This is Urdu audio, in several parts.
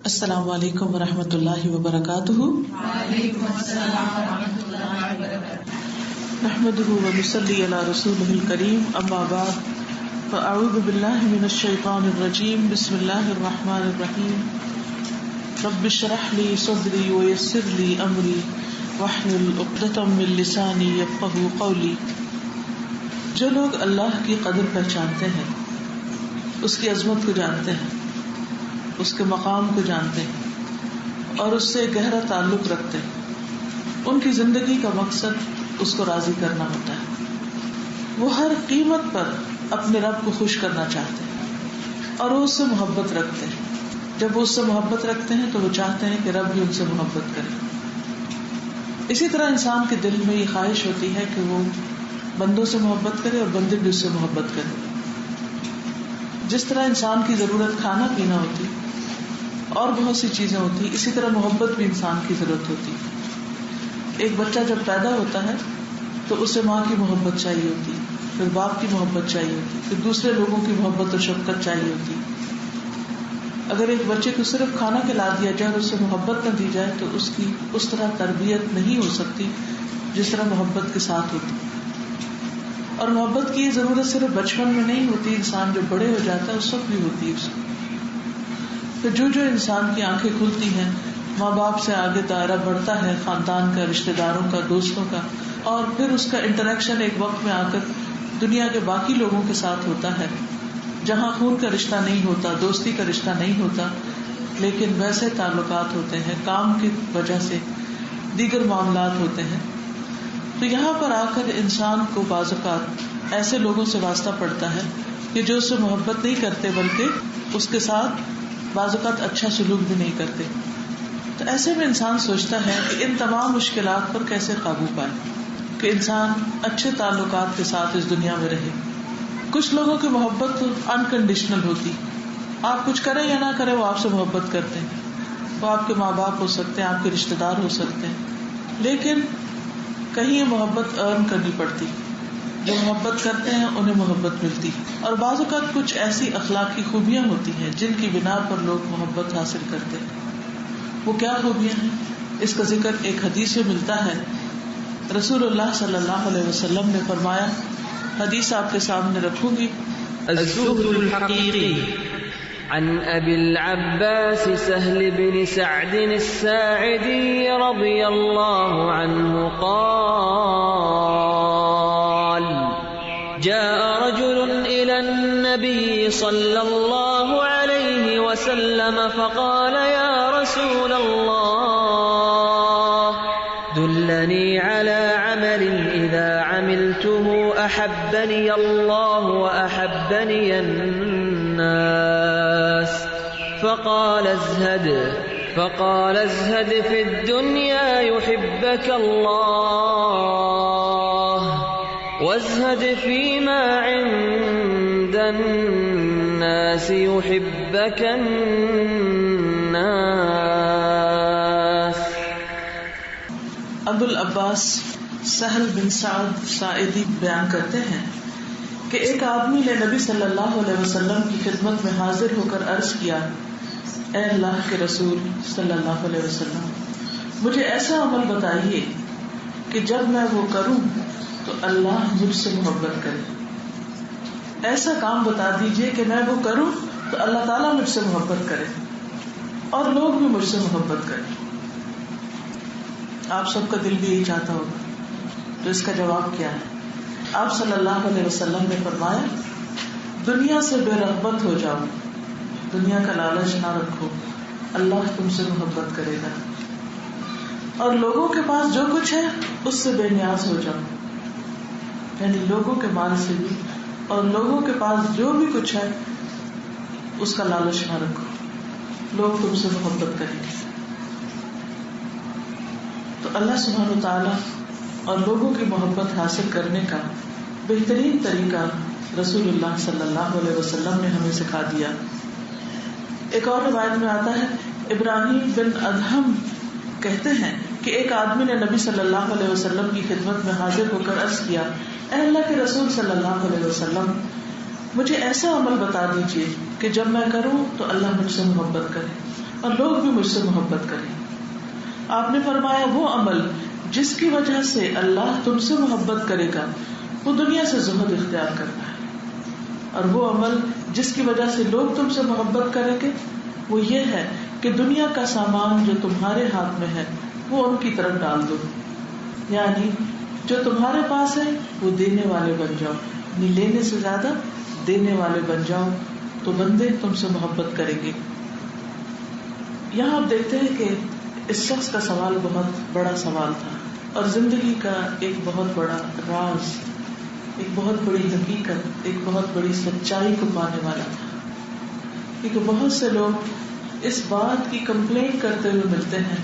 السلام علیکم ورحمۃ اللہ وبرکاتہ۔ وعلیکم السلام ورحمۃ اللہ وبرکاتہ۔ نحمده ونصلی علی رسولہ الکریم، اما بعد فاعوذ باللہ من الشیطان الرجیم، بسم اللہ الرحمن الرحیم۔ رب اشرح لی صدری ویسر لی امری واحلل عقدۃ من لسانی یفقہوا قولی۔ جو لوگ اللہ کی قدر پہچانتے ہیں، اس کی عظمت کو جانتے ہیں، اس کے مقام کو جانتے ہیں اور اس سے گہرا تعلق رکھتے ہیں، ان کی زندگی کا مقصد اس کو راضی کرنا ہوتا ہے۔ وہ ہر قیمت پر اپنے رب کو خوش کرنا چاہتے ہیں اور وہ اس سے محبت رکھتے ہیں۔ جب وہ اس سے محبت رکھتے ہیں تو وہ چاہتے ہیں کہ رب بھی ان سے محبت کرے۔ اسی طرح انسان کے دل میں یہ خواہش ہوتی ہے کہ وہ بندوں سے محبت کرے اور بندے بھی اس سے محبت کرے۔ جس طرح انسان کی ضرورت کھانا پینا ہوتی اور بہت سی چیزیں ہوتی، اسی طرح محبت بھی انسان کی ضرورت ہوتی۔ ایک بچہ جب پیدا ہوتا ہے تو اسے ماں کی محبت چاہیے ہوتی، پھر باپ کی محبت چاہیے ہوتی، پھر دوسرے لوگوں کی محبت اور شفقت چاہیے ہوتی۔ اگر ایک بچے کو صرف کھانا کھلا دیا جائے اور اس سے محبت نہ دی جائے تو اس کی اس طرح تربیت نہیں ہو سکتی جس طرح محبت کے ساتھ ہوتی۔ اور محبت کی یہ ضرورت صرف بچپن میں نہیں ہوتی، انسان جو بڑے ہو جاتا ہے اس وقت بھی ہوتی ہے اس کو۔ تو جو انسان کی آنکھیں کھلتی ہیں، ماں باپ سے آگے دائرہ بڑھتا ہے، خاندان کا، رشتہ داروں کا، دوستوں کا، اور پھر اس کا انٹریکشن ایک وقت میں آ کر دنیا کے باقی لوگوں کے ساتھ ہوتا ہے، جہاں خون کا رشتہ نہیں ہوتا، دوستی کا رشتہ نہیں ہوتا، لیکن ویسے تعلقات ہوتے ہیں، کام کی وجہ سے دیگر معاملات ہوتے ہیں۔ تو یہاں پر آ کر انسان کو بعض اوقات ایسے لوگوں سے واسطہ پڑتا ہے کہ جو اس سے محبت نہیں کرتے بلکہ اس کے ساتھ بعض اوقات اچھا سلوک بھی نہیں کرتے۔ تو ایسے میں انسان سوچتا ہے کہ ان تمام مشکلات پر کیسے قابو پائے کہ انسان اچھے تعلقات کے ساتھ اس دنیا میں رہے۔ کچھ لوگوں کی محبت انکنڈیشنل ہوتی، آپ کچھ کریں یا نہ کریں وہ آپ سے محبت کرتے ہیں، وہ آپ کے ماں باپ ہو سکتے ہیں، آپ کے رشتہ دار ہو سکتے ہیں، لیکن کہیں یہ محبت ارن کرنی پڑتی، جو محبت کرتے ہیں انہیں محبت ملتی۔ اور بعض اوقات کچھ ایسی اخلاقی خوبیاں ہوتی ہیں جن کی بنا پر لوگ محبت حاصل کرتے ہیں۔ وہ کیا خوبیاں ہیں؟ اس کا ذکر ایک حدیث میں ملتا ہے۔ رسول اللہ صلی اللہ علیہ وسلم نے فرمایا، حدیث آپ کے سامنے رکھوں گی۔ الزهد الحقيقي عن أبي العباس سهل بن سعد الساعدي رضي الله عنه قال: جاء رجل إلى النبي صلى الله عليه وسلم فقال: يا رسول الله، دلني على عمل إذا عملته أحبني الله وأحبني الناس، فقال: ازهد في الدنيا يحبك الله، وازهد فيما عند الناس يحبك الناس۔ ابو العباس سہل بن سعد ساعدی بیان کرتے ہیں کہ ایک آدمی نے نبی صلی اللہ علیہ وسلم کی خدمت میں حاضر ہو کر عرض کیا، اے اللہ کے رسول صلی اللہ علیہ وسلم، مجھے ایسا عمل بتائیے کہ جب میں وہ کروں تو اللہ مجھ سے محبت کرے۔ ایسا کام بتا دیجئے کہ میں وہ کروں تو اللہ تعالیٰ مجھ سے محبت کرے اور لوگ بھی مجھ سے محبت کریں۔ آپ سب کا دل بھی یہی چاہتا ہوگا، تو اس کا جواب کیا ہے؟ آپ صلی اللہ علیہ وسلم نے فرمایا، دنیا سے بے رغبت ہو جاؤ، دنیا کا لالچ نہ رکھو، اللہ تم سے محبت کرے گا، اور لوگوں کے پاس جو کچھ ہے اس سے بے نیاز ہو جاؤ، یعنی لوگوں کے مال سے بھی اور لوگوں کے پاس جو بھی کچھ ہے اس کا لالچ نہ رکھو، لوگ تم سے محبت کریں گے۔ تو اللہ سبحانہ و تعالیٰ اور لوگوں کی محبت حاصل کرنے کا بہترین طریقہ رسول اللہ صلی اللہ علیہ وسلم نے ہمیں سکھا دیا۔ ایک اور روایت میں آتا ہے، ابراہیم بن ادہم کہتے ہیں کہ ایک آدمی نے نبی صلی اللہ علیہ وسلم کی خدمت میں حاضر ہو کر عرض کیا، اے اللہ کے رسول صلی اللہ علیہ وسلم، مجھے ایسا عمل بتا دیجیے کہ جب میں کروں تو اللہ مجھ سے محبت کرے اور لوگ بھی مجھ سے محبت کریں. آپ نے فرمایا وہ عمل جس کی وجہ سے اللہ تم سے محبت کرے گا وہ دنیا سے زہد اختیار کرنا ہے، اور وہ عمل جس کی وجہ سے لوگ تم سے محبت کریں گے وہ یہ ہے کہ دنیا کا سامان جو تمہارے ہاتھ میں ہے وہ ان کی طرف ڈال دو. یعنی جو تمہارے پاس ہے وہ دینے والے بن جاؤ، یعنی لینے سے زیادہ دینے والے بن جاؤ، تو بندے تم سے محبت کریں گے. یہاں آپ دیکھتے ہیں کہ اس شخص کا سوال بہت بڑا سوال تھا اور زندگی کا ایک بہت بڑا راز، ایک بہت بڑی حقیقت، ایک بہت بڑی سچائی کو پانے والا تھا. کیونکہ بہت سے لوگ اس بات کی کمپلین کرتے ہوئے ملتے ہیں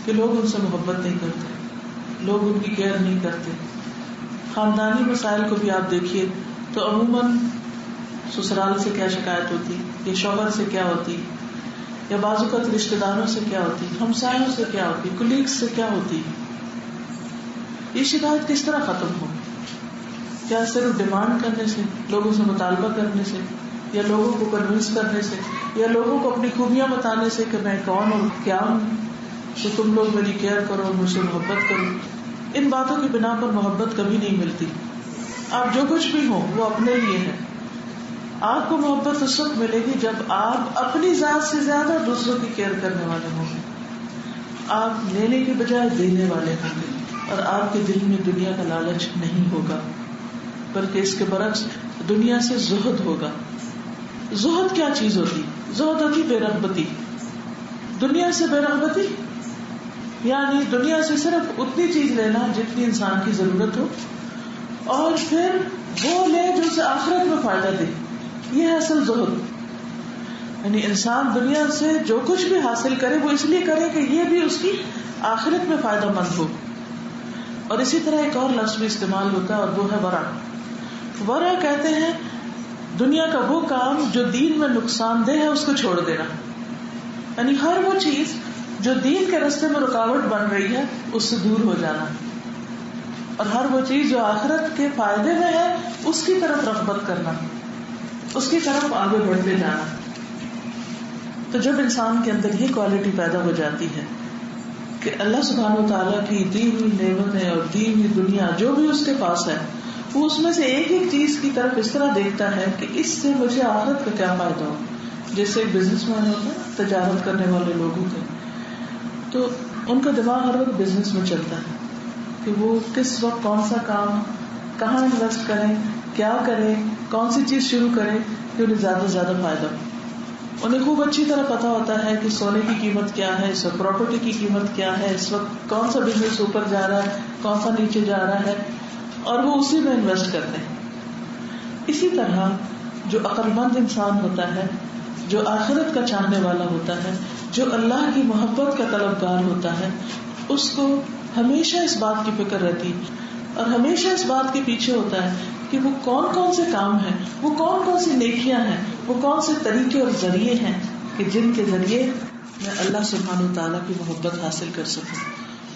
کہ لوگ ان سے محبت نہیں کرتے، لوگ ان کی کیئر نہیں کرتے. خاندانی مسائل کو بھی آپ دیکھیے تو عموماً سسرال سے کیا شکایت ہوتی، یا شوہر سے کیا ہوتی، یا بعض اوقات رشتے داروں سے کیا ہوتی، ہمسایوں سے کیا ہوتی، کولیگز سے کیا ہوتی. یہ شکایت کس طرح ختم ہو؟ کیا صرف ڈیمانڈ کرنے سے، لوگوں سے مطالبہ کرنے سے، یا لوگوں کو کنونس کرنے سے، یا لوگوں کو اپنی خوبیاں بتانے سے کہ میں کون اور کیا ہوں تو تم لوگ میری کیئر کرو، مجھ سے محبت کرو. ان باتوں کی بنا پر محبت کبھی نہیں ملتی. آپ جو کچھ بھی ہو وہ اپنے لیے ہے. آپ کو محبت اس وقت ملے گی جب آپ اپنی ذات سے زیادہ دوسروں کی کیئر کرنے والے ہوں گے. آپ لینے کے بجائے دینے والے ہوں گے، اور آپ کے دل میں دنیا کا لالچ نہیں ہوگا، بلکہ اس کے برعکس دنیا سے زہد ہوگا. زہد کیا چیز ہوتی؟ زہد ہوتی بے رغبتی. دنیا سے بے رغبتی یعنی دنیا سے صرف اتنی چیز لینا جتنی انسان کی ضرورت ہو، اور پھر وہ لے جو اسے آخرت میں فائدہ دے. یہ ہے اصل زہد. یعنی انسان دنیا سے جو کچھ بھی حاصل کرے وہ اس لیے کرے کہ یہ بھی اس کی آخرت میں فائدہ مند ہو. اور اسی طرح ایک اور لفظ بھی استعمال ہوتا ہے اور وہ ہے ورع. ورع کہتے ہیں دنیا کا وہ کام جو دین میں نقصان دہ ہے اس کو چھوڑ دینا. یعنی ہر وہ چیز جو دین کے راستے میں رکاوٹ بن رہی ہے اس سے دور ہو جانا، اور ہر وہ چیز جو آخرت کے فائدے میں ہے اس کی طرف رغبت کرنا، اس کی طرف آگے بڑھتے جانا. تو جب انسان کے اندر یہ کوالٹی پیدا ہو جاتی ہے کہ اللہ سبحانہ و تعالیٰ کی دی ہوئی نعمتیں اور دی ہوئی دنیا جو بھی اس کے پاس ہے وہ اس میں سے ایک ایک چیز کی طرف اس طرح دیکھتا ہے کہ اس سے مجھے آخرت کا کیا فائدہ ہو. جیسے ایک بزنس مین ہوتا ہے، تجارت کرنے والے لوگ ہوتے ہیں، تو ان کا دماغ ہر وقت بزنس میں چلتا ہے کہ وہ کس وقت کون سا کام کہاں انویسٹ کریں، کیا کریں، کون سی چیز شروع کریں کہ انہیں زیادہ سے زیادہ فائدہ ہو. انہیں خوب اچھی طرح پتا ہوتا ہے کہ سونے کی قیمت کیا ہے، اس وقت پراپرٹی کی قیمت کیا ہے، اس وقت کون سا بزنس اوپر جا رہا ہے، کون سا نیچے جا رہا ہے، اور وہ اسی میں انویسٹ کرتے ہیں. اسی طرح جو عقل مند انسان ہوتا ہے، جو آخرت کا چاہنے والا ہوتا ہے، جو اللہ کی محبت کا طلبگار ہوتا ہے، اس کو ہمیشہ اس بات کی فکر رہتی اور ہمیشہ اس بات کے پیچھے ہوتا ہے کہ وہ کون کون سے کام ہیں، وہ کون کون سی نیکیاں ہیں، وہ کون سے طریقے اور ذریعے ہیں کہ جن کے ذریعے میں اللہ سبحانہ و تعالیٰ کی محبت حاصل کر سکوں.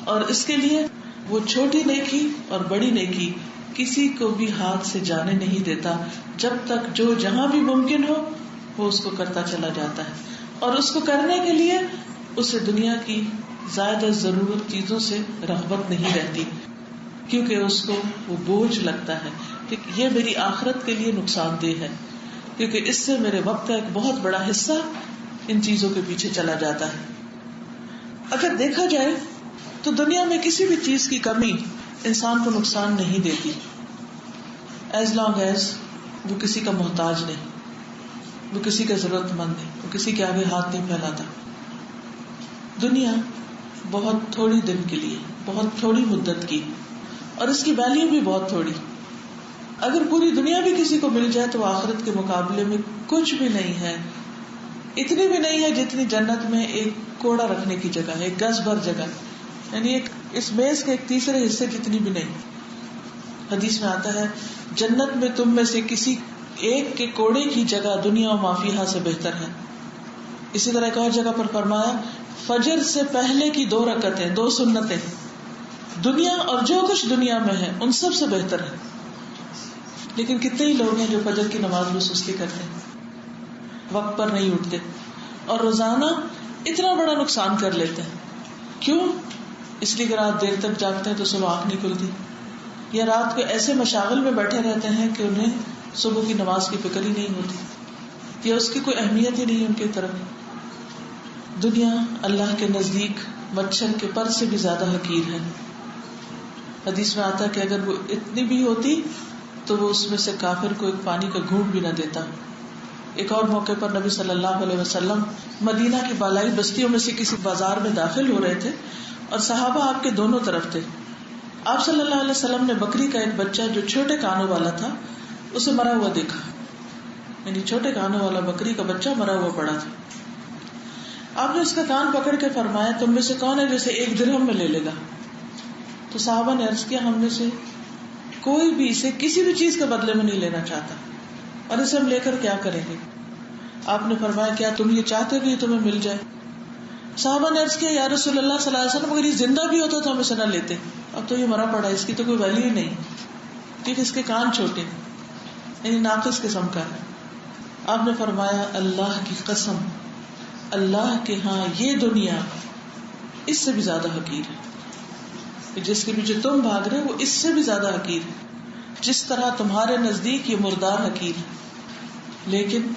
اور اس کے لیے وہ چھوٹی نیکی اور بڑی نیکی کسی کو بھی ہاتھ سے جانے نہیں دیتا، جب تک جو جہاں بھی ممکن ہو وہ اس کو کرتا چلا جاتا ہے. اور اس کو کرنے کے لیے اسے دنیا کی زائد ضرورت چیزوں سے رغبت نہیں رہتی، کیونکہ اس کو وہ بوجھ لگتا ہے کہ یہ میری آخرت کے لیے نقصان دہ ہے، کیونکہ اس سے میرے وقت کا ایک بہت بڑا حصہ ان چیزوں کے پیچھے چلا جاتا ہے. اگر دیکھا جائے تو دنیا میں کسی بھی چیز کی کمی انسان کو نقصان نہیں دیتی، ایز لانگ ایز وہ کسی کا محتاج نہیں، وہ کسی کا ضرورت مند نہیں، وہ کسی کے آگے ہاتھ نہیں پھیلاتا. دنیا بہت تھوڑی دن کے لیے، بہت تھوڑی مدت کی، اور اس کی ویلیو بھی بہت تھوڑی. اگر پوری دنیا بھی کسی کو مل جائے تو آخرت کے مقابلے میں کچھ بھی نہیں ہے. اتنی بھی نہیں ہے جتنی جنت میں ایک کوڑا رکھنے کی جگہ ہے، ایک گز بھر جگہ، یعنی ایک اس میز کے ایک تیسرے حصے جتنی بھی نہیں. حدیث میں آتا ہے جنت میں تم میں سے کسی ایک کے کوڑے کی جگہ دنیا و ما فیہا سے بہتر ہے. اسی طرح ایک اور جگہ پر فرمایا فجر سے پہلے کی 2 رکعتیں، 2 سنتیں دنیا اور جو کچھ دنیا میں ہے ان سب سے بہتر ہے. لیکن کتنے ہی لوگ ہیں جو فجر کی نماز میں سستی کرتے ہیں، وقت پر نہیں اٹھتے، اور روزانہ اتنا بڑا نقصان کر لیتے ہیں. کیوں؟ اس لیے کہ رات دیر تک جاگتے ہیں تو صبح آنکھ نہیں کھلتی، یا رات کو ایسے مشاغل میں بیٹھے رہتے ہیں کہ انہیں صبح کی نماز کی فکر ہی نہیں ہوتی، یا اس کی کوئی اہمیت ہی نہیں ان کی طرف. دنیا اللہ کے نزدیک مچھر کے پر سے بھی زیادہ حقیر ہے. حدیث میں آتا ہے کہ اگر وہ اتنی بھی ہوتی تو وہ اس میں سے کافر کو ایک پانی کا گھونٹ بھی نہ دیتا. ایک اور موقع پر نبی صلی اللہ علیہ وسلم مدینہ کی بالائی بستیوں میں سے کسی بازار میں داخل ہو رہے تھے اور صحابہ آپ کے دونوں طرف تھے. آپ صلی اللہ علیہ وسلم نے بکری کا ایک بچہ جو چھوٹے کانوں والا تھا اسے مرا ہوا دیکھا، یعنی چھوٹے کانوں والا بکری کا بچہ مرا ہوا پڑا تھا. آپ نے اس کا کان پکڑ کے فرمایا تم میں سے کون ہے جسے 1 درہم میں لے لے گا؟ تو صحابہ نے عرض کیا ہم میں سے کوئی بھی اسے کسی بھی چیز کے بدلے میں نہیں لینا چاہتا، اور اسے ہم لے کر کیا کریں گے؟ آپ نے فرمایا کیا تم یہ چاہتے ہو کہ یہ تمہیں مل جائے؟ صحابہ نے عرض کیا یا رسول اللہ صلی اللہ علیہ وسلم اگر یہ زندہ بھی ہوتا تو ہم اسے نہ لیتے، اب تو یہ مرا پڑا ہے، اس کی تو کوئی ویلیو ہی نہیں کیونکہ اس کے کان چھوٹے یعنی ناقص قسم کا ہے. آپ نے فرمایا اللہ کی قسم، اللہ کے ہاں یہ دنیا اس سے بھی زیادہ حقیر ہے، جس کے پیچھے تم بھاگ رہے وہ اس سے بھی زیادہ حقیر ہے، جس طرح تمہارے نزدیک یہ مردار حقیر ہے. لیکن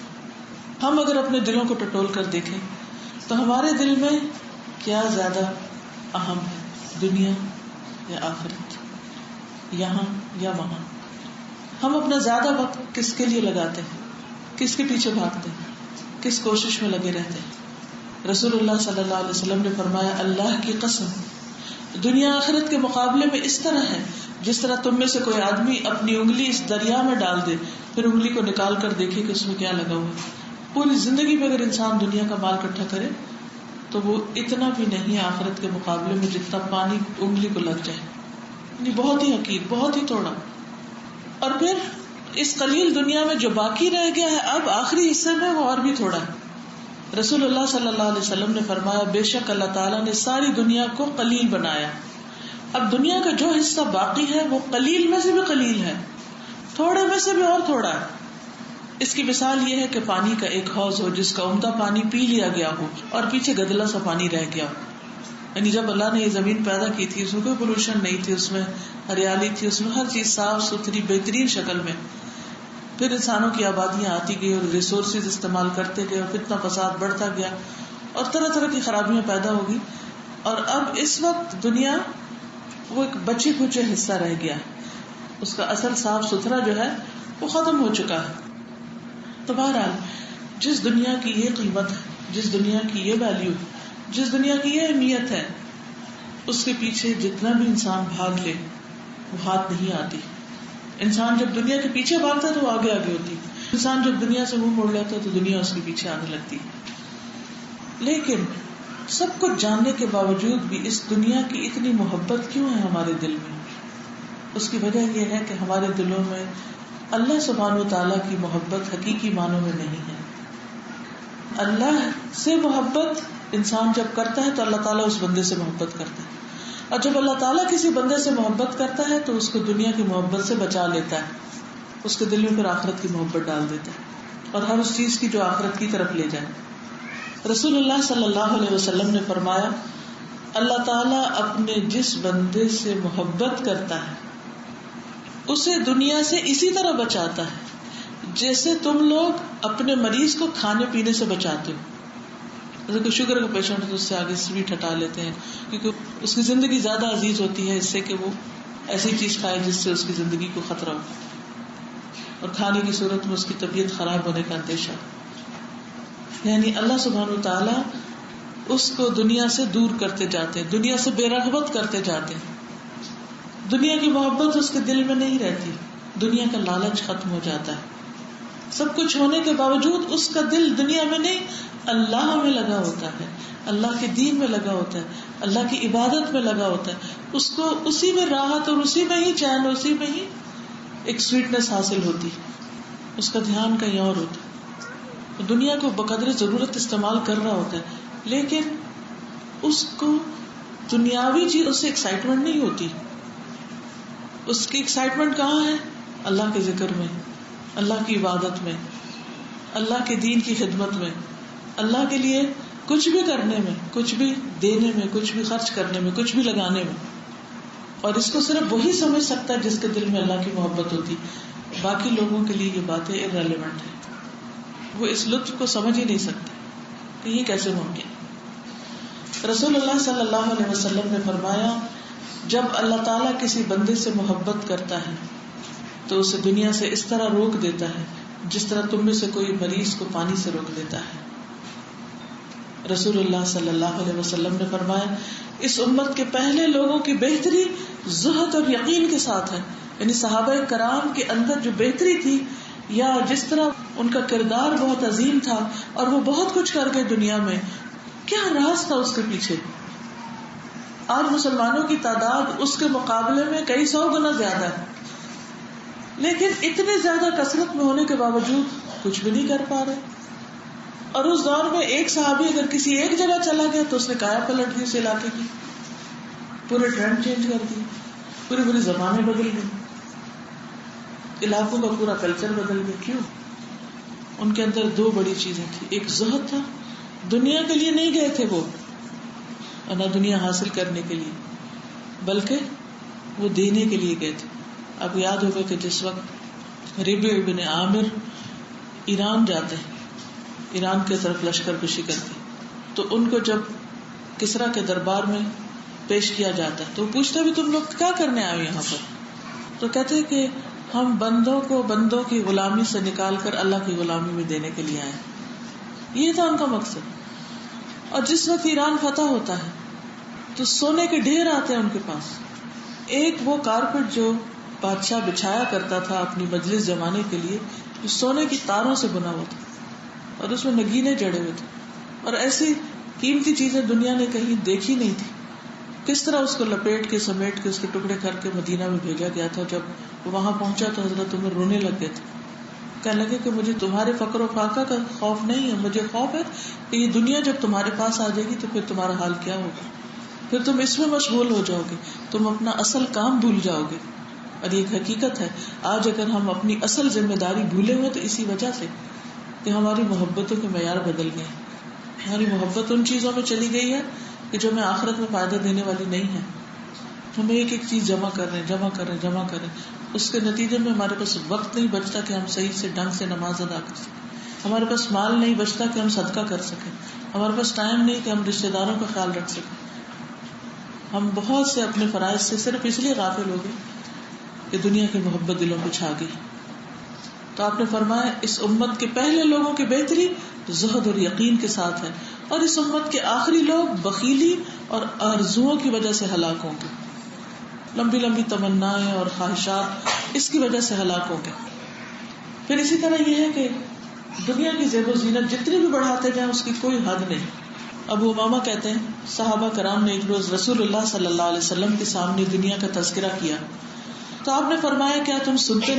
ہم اگر اپنے دلوں کو ٹٹول کر دیکھیں تو ہمارے دل میں کیا زیادہ اہم ہے، دنیا یا آخرت، یہاں یا وہاں؟ ہم اپنا زیادہ وقت کس کے لیے لگاتے ہیں، کس کے پیچھے بھاگتے ہیں، کس کوشش میں لگے رہتے ہیں؟ رسول اللہ صلی اللہ علیہ وسلم نے فرمایا اللہ کی قسم دنیا آخرت کے مقابلے میں اس طرح ہے جس طرح تم میں سے کوئی آدمی اپنی انگلی اس دریا میں ڈال دے پھر انگلی کو نکال کر دیکھے کہ اس میں کیا لگا ہوا ہے. پوری زندگی میں اگر انسان دنیا کا مال اکٹھا کرے تو وہ اتنا بھی نہیں آخرت کے مقابلے میں جتنا پانی انگلی کو لگ جائے، یعنی بہت ہی حقیر، بہت ہی تھوڑا. اور پھر اس قلیل دنیا میں جو باقی رہ گیا ہے اب آخری حصے میں وہ اور بھی تھوڑا ہے. رسول اللہ صلی اللہ علیہ وسلم نے فرمایا بے شک اللہ تعالیٰ نے ساری دنیا کو قلیل بنایا، اب دنیا کا جو حصہ باقی ہے وہ قلیل میں سے بھی قلیل ہے، تھوڑے میں سے بھی اور تھوڑا ہے. اس کی مثال یہ ہے کہ پانی کا ایک حوض ہو جس کا عمدہ پانی پی لیا گیا ہو اور پیچھے گدلا سا پانی رہ گیا ہو. یعنی جب اللہ نے یہ زمین پیدا کی تھی اس میں کوئی پولوشن نہیں تھی، اس میں ہریالی تھی، اس میں ہر چیز صاف ستھری بہترین شکل میں. پھر انسانوں کی آبادیاں آتی گئی اور ریسورسز استعمال کرتے گئے اور فتنہ فساد بڑھتا گیا اور طرح طرح کی خرابیاں پیدا ہوگی، اور اب اس وقت دنیا وہ ایک بچے کچے حصہ رہ گیا، اس کا اصل صاف ستھرا جو ہے وہ ختم ہو چکا ہے. تو بہرحال جس دنیا کی یہ قیمت ہے، جس دنیا کی یہ ویلیو، جس دنیا کی یہ اہمیت ہے، اس کے پیچھے جتنا بھی انسان بھاگ لے وہ ہاتھ نہیں آتی. انسان جب دنیا کے پیچھے بھاگتا ہے تو وہ آگے آگے ہوتی، انسان جب دنیا سے منہ موڑ لیتا ہے تو دنیا اس کے پیچھے آنے لگتی. لیکن سب کچھ جاننے کے باوجود بھی اس دنیا کی اتنی محبت کیوں ہے ہمارے دل میں؟ اس کی وجہ یہ ہے کہ ہمارے دلوں میں اللہ سبحانہ و تعالیٰ کی محبت حقیقی معنوں میں نہیں ہے. اللہ سے محبت انسان جب کرتا ہے تو اللہ تعالیٰ اس بندے سے محبت کرتا ہے، اور جب اللہ تعالیٰ کسی بندے سے محبت کرتا ہے تو اس کو دنیا کی محبت سے بچا لیتا ہے، اس کے دل میں پھر آخرت کی محبت ڈال دیتا ہے اور ہر اس چیز کی جو آخرت کی طرف لے جائے. رسول اللہ صلی اللہ علیہ وسلم نے فرمایا اللہ تعالیٰ اپنے جس بندے سے محبت کرتا ہے اسے دنیا سے اسی طرح بچاتا ہے جیسے تم لوگ اپنے مریض کو کھانے پینے سے بچاتے ہو. جیسے کوئی شوگر کا پیشنٹ ہے تو اس سے آگے سویٹ ہٹا لیتے ہیں کیونکہ اس کی زندگی زیادہ عزیز ہوتی ہے اس سے کہ وہ ایسی چیز کھائے جس سے اس کی زندگی کو خطرہ ہو، اور کھانے کی صورت میں اس کی طبیعت خراب ہونے کا اندیشہ. یعنی اللہ سبحانہ و تعالیٰ اس کو دنیا سے دور کرتے جاتے ہیں، دنیا سے بے رغبت کرتے جاتے ہیں. دنیا کی محبت اس کے دل میں نہیں رہتی، دنیا کا لالچ ختم ہو جاتا ہے. سب کچھ ہونے کے باوجود اس کا دل دنیا میں نہیں اللہ میں لگا ہوتا ہے، اللہ کے دین میں لگا ہوتا ہے، اللہ کی عبادت میں لگا ہوتا ہے. اس کو اسی میں راحت اور اسی میں ہی چین، اسی میں ہی ایک سویٹنس حاصل ہوتی، اس کا دھیان کہیں اور ہوتا. دنیا کو بقدر ضرورت استعمال کر رہا ہوتا ہے لیکن اس کو دنیاوی چیز اس سے ایکسائٹمنٹ نہیں ہوتی. اس کی ایکسائٹمنٹ کہاں ہے؟ اللہ کے ذکر میں، اللہ کی عبادت میں، اللہ کے دین کی خدمت میں، اللہ کے لیے کچھ بھی کرنے میں، کچھ بھی دینے میں، کچھ بھی خرچ کرنے میں، کچھ بھی لگانے میں. اور اس کو صرف وہی سمجھ سکتا ہے جس کے دل میں اللہ کی محبت ہوتی. باقی لوگوں کے لیے یہ باتیں irrelevant ہیں. وہ اس لطف کو سمجھ ہی نہیں سکتے کہ یہ کیسے ممکن. رسول اللہ صلی اللہ علیہ وسلم نے فرمایا جب اللہ تعالیٰ کسی بندے سے محبت کرتا ہے تو اسے دنیا سے اس طرح روک دیتا ہے جس طرح تم میں سے کوئی مریض کو پانی سے روک دیتا ہے. رسول اللہ صلی اللہ علیہ وسلم نے فرمایا اس امت کے پہلے لوگوں کی بہتری زہد اور یقین کے ساتھ ہے. یعنی صحابہ کرام کے اندر جو بہتری تھی یا جس طرح ان کا کردار بہت عظیم تھا اور وہ بہت کچھ کر گئے دنیا میں، کیا راز تھا اس کے پیچھے. آج مسلمانوں کی تعداد اس کے مقابلے میں کئی سو گنا زیادہ ہے، لیکن اتنے زیادہ کثرت میں ہونے کے باوجود کچھ بھی نہیں کر پا رہے. اور اس دور میں ایک صحابی اگر کسی ایک جگہ چلا گیا تو اس نے کایا پلٹ دی اس علاقے کی، پورے ٹرینڈ چینج کر دی، پورے زمانے بدل گئے، علاقوں کا پورا کلچر بدل گیا. کیوں؟ ان کے اندر دو بڑی چیزیں تھی. ایک زہد تھا، دنیا کے لیے نہیں گئے تھے وہ، اور نہ دنیا حاصل کرنے کے لیے، بلکہ وہ دینے کے لیے گئے تھے. اب یاد ہوگا کہ جس وقت ربیع بن عامر ایران جاتے ہیں، ایران کی طرف لشکر کشی کرتے، تو ان کو جب کسریٰ کے دربار میں پیش کیا جاتا ہے تو وہ پوچھتا بھی تم لوگ کیا کرنے آئے یہاں پر؟ تو کہتے ہیں کہ ہم بندوں کو بندوں کی غلامی سے نکال کر اللہ کی غلامی میں دینے کے لیے آئے. یہ تھا ان کا مقصد. اور جس وقت ایران فتح ہوتا ہے تو سونے کے ڈھیر آتے ہیں ان کے پاس. ایک وہ کارپیٹ جو بادشاہ بچھایا کرتا تھا اپنی مجلس جمانے کے لیے، جو سونے کی تاروں سے بنا ہوا تھا اور اس میں نگینے جڑے ہوئے تھے، اور ایسی قیمتی چیزیں دنیا نے کہیں دیکھی نہیں تھی. کس طرح اس کو لپیٹ کے سمیٹ کے اس کے ٹکڑے کر کے مدینہ میں بھیجا گیا تھا. جب وہ وہاں پہنچا تو حضرت عمر رونے لگ گئے تھے. کہنے لگے کہ مجھے تمہارے فقر و فاقہ کا خوف نہیں ہے، مجھے خوف ہے کہ یہ دنیا جب تمہارے پاس آ جائے گی تو پھر تمہارا حال کیا ہوگا. پھر تم اس میں مشغول ہو جاؤ گے، تم اپنا اصل کام بھول جاؤ گے. اور یہ حقیقت ہے، آج اگر ہم اپنی اصل ذمہ داری بھولے ہوئے تو اسی وجہ سے کہ ہماری محبتوں کے معیار بدل گئے. ہماری محبت ان چیزوں میں چلی گئی ہے کہ جو ہمیں آخرت میں فائدہ دینے والی نہیں ہے. ہم ایک ایک چیز جمع کر رہے ہیں، اس کے نتیجے میں ہمارے پاس وقت نہیں بچتا کہ ہم صحیح سے ڈھنگ سے نماز ادا کر سکیں. ہمارے پاس مال نہیں بچتا کہ ہم صدقہ کر سکیں. ہمارے پاس ٹائم نہیں کہ ہم رشتے داروں کا خیال رکھ سکیں. ہم بہت سے اپنے فرائض سے صرف اس لیے غافل ہو گئے کہ دنیا کی محبت دلوں کو چھا گئی. تو آپ نے فرمایا اس امت کے پہلے لوگوں کی بہتری زہد اور یقین کے ساتھ ہے، اور اس امت کے آخری لوگ بخیلی اور آرزوؤں کی وجہ سے ہلاک ہوں گے. لمبی لمبی تمنائیں اور خواہشات اس کی وجہ سے ہلاک ہوں گے. پھر اسی طرح یہ ہے کہ دنیا کی زیب و زینت جتنی بھی بڑھاتے جائیں اس کی کوئی حد نہیں. ابو امامہ کہتے ہیں صحابہ کرام نے ایک روز رسول اللہ صلی اللہ علیہ وسلم کے سامنے دنیا کا تذکرہ کیا تو آپ نے فرمایا کیا تم سنتے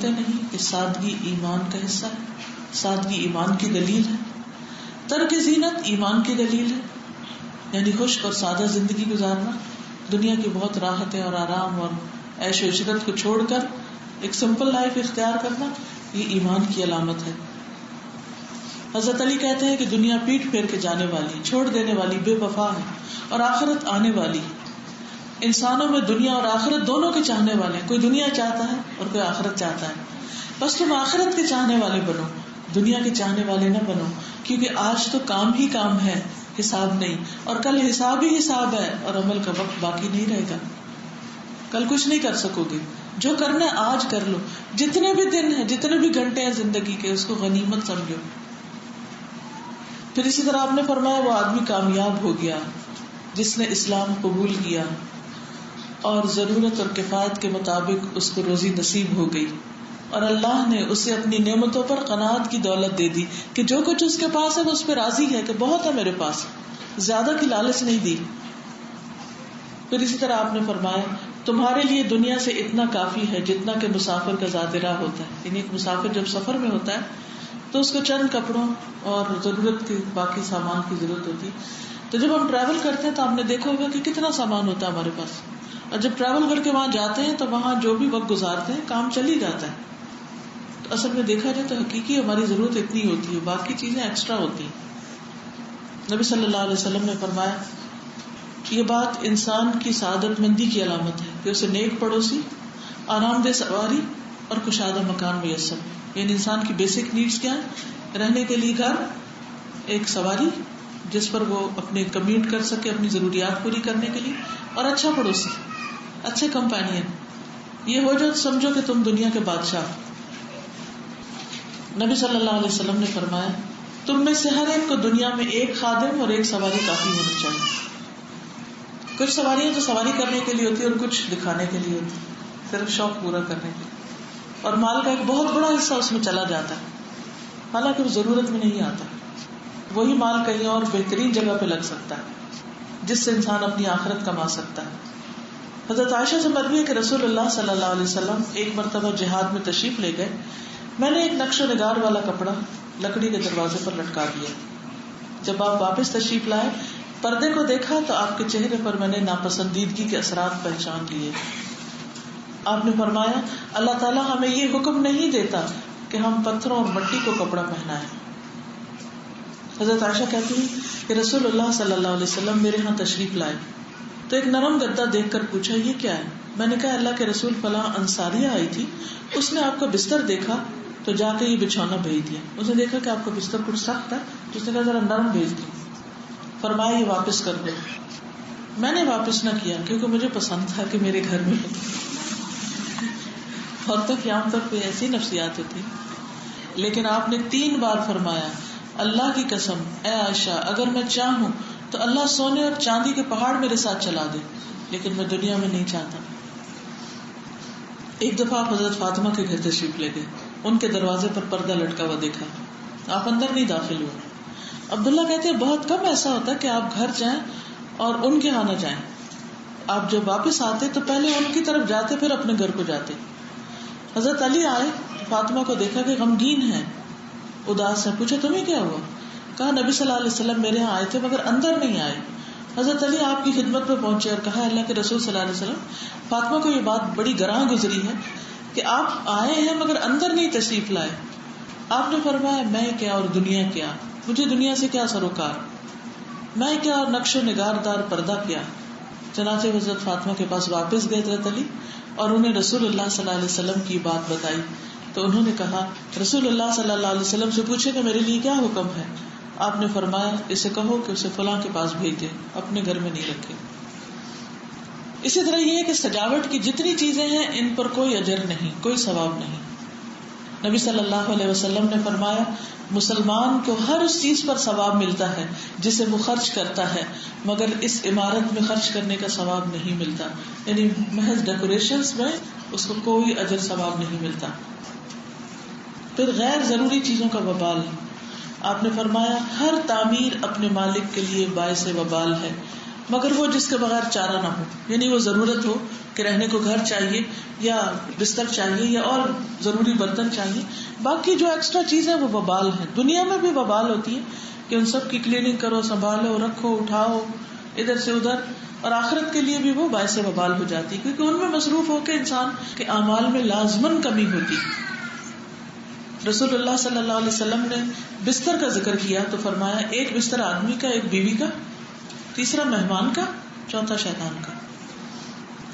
نہیں کہ سادگی ایمان کا حصہ ہے، سادگی ایمان کی دلیل ہے، ترک زینت ایمان کی دلیل ہے. یعنی خشک اور سادہ زندگی گزارنا، دنیا کی بہت راحتیں اور آرام اور عیش و عشرت کو چھوڑ کر ایک سمپل لائف اختیار کرنا، یہ ایمان کی علامت ہے. حضرت علی کہتے ہیں کہ دنیا پیٹ پھیر کے جانے والی، چھوڑ دینے والی، بے وفا ہے، اور آخرت آنے والی. انسانوں میں دنیا اور آخرت دونوں کے چاہنے والے ہیں. کوئی دنیا چاہتا ہے اور کوئی آخرت چاہتا ہے. بس تم آخرت کے چاہنے والے بنو، دنیا کے چاہنے والے نہ بنو، کیونکہ آج تو کام ہی کام ہے، حساب نہیں، اور کل حساب ہی حساب ہے، اور عمل کا وقت باقی نہیں رہے گا. کل کچھ نہیں کر سکو گے. جو کرنا ہے آج کر لو. جتنے بھی دن ہیں، جتنے بھی گھنٹے ہیں زندگی کے، اس کو غنیمت سمجھو. پھر اسی طرح آپ نے فرمایا وہ آدمی کامیاب ہو گیا جس نے اسلام قبول کیا اور ضرورت اور کفایت کے مطابق اس کو روزی نصیب ہو گئی، اور اللہ نے اسے اپنی نعمتوں پر قناعت کی دولت دے دی کہ جو کچھ اس کے پاس ہے وہ اس پہ راضی ہے کہ بہت ہے میرے پاس، زیادہ کی لالچ نہیں دی. پھر اسی طرح آپ نے فرمایا تمہارے لیے دنیا سے اتنا کافی ہے جتنا کہ مسافر کا زاد راہ ہوتا ہے. یعنی ایک مسافر جب سفر میں ہوتا ہے تو اس کو چند کپڑوں اور ضرورت کے باقی سامان کی ضرورت ہوتی ہے. تو جب ہم ٹریول کرتے ہیں تو آپ نے دیکھا ہوگا کہ کتنا سامان ہوتا ہے ہمارے پاس، اور جب ٹریول کر کے وہاں جاتے ہیں تو وہاں جو بھی وقت گزارتے ہیں کام چل ہی جاتا ہے. تو اصل میں دیکھا جائے تو حقیقی ہماری ضرورت اتنی ہوتی ہے، باقی چیزیں ایکسٹرا ہوتی ہیں. نبی صلی اللہ علیہ وسلم نے فرمایا یہ بات انسان کی سعادت مندی کی علامت ہے کہ اسے نیک پڑوسی، آرام دہ سواری اور کشادہ مکان میسر. یعنی انسان کی بیسک نیڈز کیا ہے؟ رہنے کے لیے گھر، ایک سواری جس پر وہ اپنے کمیوٹ کر سکے اپنی ضروریات پوری کرنے کے لیے، اور اچھا پڑوسی، اچھے کمپینین. یہ ہو جائے سمجھو کہ تم دنیا کے بادشاہ. نبی صلی اللہ علیہ وسلم نے فرمایا تم میں سے ہر ایک کو دنیا میں ایک خادم اور ایک سواری کافی ہونی چاہیے. کچھ سواریاں تو سواری کرنے کے لیے ہوتی ہے اور کچھ دکھانے کے لیے ہوتی ہے، صرف شوق پورا کرنے کے لیے، اور مال کا ایک بہت بڑا حصہ اس میں چلا جاتا ہے حالانکہ وہ ضرورت میں نہیں آتا. وہی مال کہیں اور بہترین جگہ پہ لگ سکتا ہے جس سے انسان اپنی آخرت کما سکتا ہے. حضرت عائشہ سے مروی ہے کہ رسول اللہ صلی اللہ علیہ وسلم ایک مرتبہ جہاد میں تشریف لے گئے. میں نے ایک نقش و نگار والا کپڑا لکڑی کے دروازے پر لٹکا دیا. جب آپ واپس تشریف لائے پردے کو دیکھا تو آپ کے چہرے پر میں نے ناپسندیدگی کے اثرات پہچان لیے. آپ نے فرمایا اللہ تعالیٰ ہمیں یہ حکم نہیں دیتا کہ ہم پتھروں اور مٹی کو کپڑا پہنائیں. حضرت عائشہ کہتی ہیں کہ رسول اللہ صلی اللہ علیہ وسلم میرے ہاں تشریف لائے تو ایک نرم گدا دیکھ کر پوچھا یہ کیا ہے؟ میں نے کہا اللہ کے رسول فلاں انصاریہ آئی تھی، اس نے آپ کا بستر دیکھا تو جا کے یہ بچھونا بھیج دیا. اس نے دیکھا کہ آپ کا بستر کچھ سخت ہے تو اس نے کہا ذرا نرم بھیج دیا. فرمایا یہ واپس کر دو. میں نے واپس نہ کیا کیونکہ مجھے پسند تھا کہ میرے گھر میں عورتوں کی عام طور پہ ایسی نفسیات ہوتی. لیکن آپ نے 3 بار فرمایا اللہ کی قسم اے عائشہ اگر میں چاہوں تو اللہ سونے اور چاندی کے پہاڑ میرے ساتھ چلا دے، لیکن میں دنیا میں نہیں چاہتا. ایک دفعہ آپ حضرت فاطمہ کے گھر تشریف لے گئے. ان کے دروازے پر پردہ لٹکا ہوا دیکھا، آپ اندر نہیں داخل ہوئے. عبداللہ کہتے ہیں بہت کم ایسا ہوتا ہے کہ آپ گھر جائیں اور ان کے ہاں نہ جائیں. آپ جب واپس آتے تو پہلے ان کی طرف جاتے پھر اپنے گھر کو جاتے. حضرت علی آئے، فاطمہ کو دیکھا کہ غمگین ہے، اداس ہے. پوچھا تمہیں کیا ہوا؟ کہا نبی صلی اللہ علیہ وسلم میرے یہاں آئے تھے مگر اندر نہیں آئے. حضرت علی آپ کی خدمت میں پہنچے اور کہا اللہ کے رسول صلی اللہ علیہ وسلم فاطمہ کو یہ بات بڑی گراں گزری ہے کہ آپ آئے ہیں مگر اندر نہیں تشریف لائے. آپ نے فرمایا میں کیا اور دنیا کیا، مجھے دنیا سے کیا سروکار، میں کیا اور نقش و نگار دار پردہ کیا. چنانچہ حضرت فاطمہ کے پاس واپس گئے حضرت علی اور انہیں رسول اللہ صلی اللہ علیہ وسلم کی بات بتائی تو انہوں نے کہا رسول اللہ صلی اللہ علیہ وسلم سے پوچھے کہ میرے لیے کیا حکم ہے. آپ نے فرمایا اسے کہو کہ اسے فلاں کے پاس بھیج دے، اپنے گھر میں نہیں رکھے. اسی طرح یہ ہے کہ سجاوٹ کی جتنی چیزیں ہیں ان پر کوئی اجر نہیں، کوئی ثواب نہیں. نبی صلی اللہ علیہ وسلم نے فرمایا مسلمان کو ہر اس چیز پر ثواب ملتا ہے جسے وہ خرچ کرتا ہے مگر اس عمارت میں خرچ کرنے کا ثواب نہیں ملتا. یعنی محض ڈیکوریشنز میں اس کو کوئی اجر ثواب نہیں ملتا. پھر غیر ضروری چیزوں کا وبال. آپ نے فرمایا ہر تعمیر اپنے مالک کے لیے باعث وبال ہے مگر وہ جس کے بغیر چارہ نہ ہو. یعنی وہ ضرورت ہو کہ رہنے کو گھر چاہیے یا بستر چاہیے یا اور ضروری برتن چاہیے، باقی جو ایکسٹرا چیزیں وہ وبال ہیں. دنیا میں بھی وبال ہوتی ہے کہ ان سب کی کلیننگ کرو، سنبھالو، رکھو، اٹھاؤ ادھر سے ادھر، اور آخرت کے لیے بھی وہ باعث وبال ہو جاتی ہے کیونکہ ان میں مصروف ہو کے انسان کے اعمال میں لازماً کمی ہوتی. رسول اللہ صلی اللہ علیہ وسلم نے بستر کا ذکر کیا تو فرمایا ایک بستر آدمی کا، ایک بیوی کا، تیسرا مہمان کا، چوتھا شیطان کا.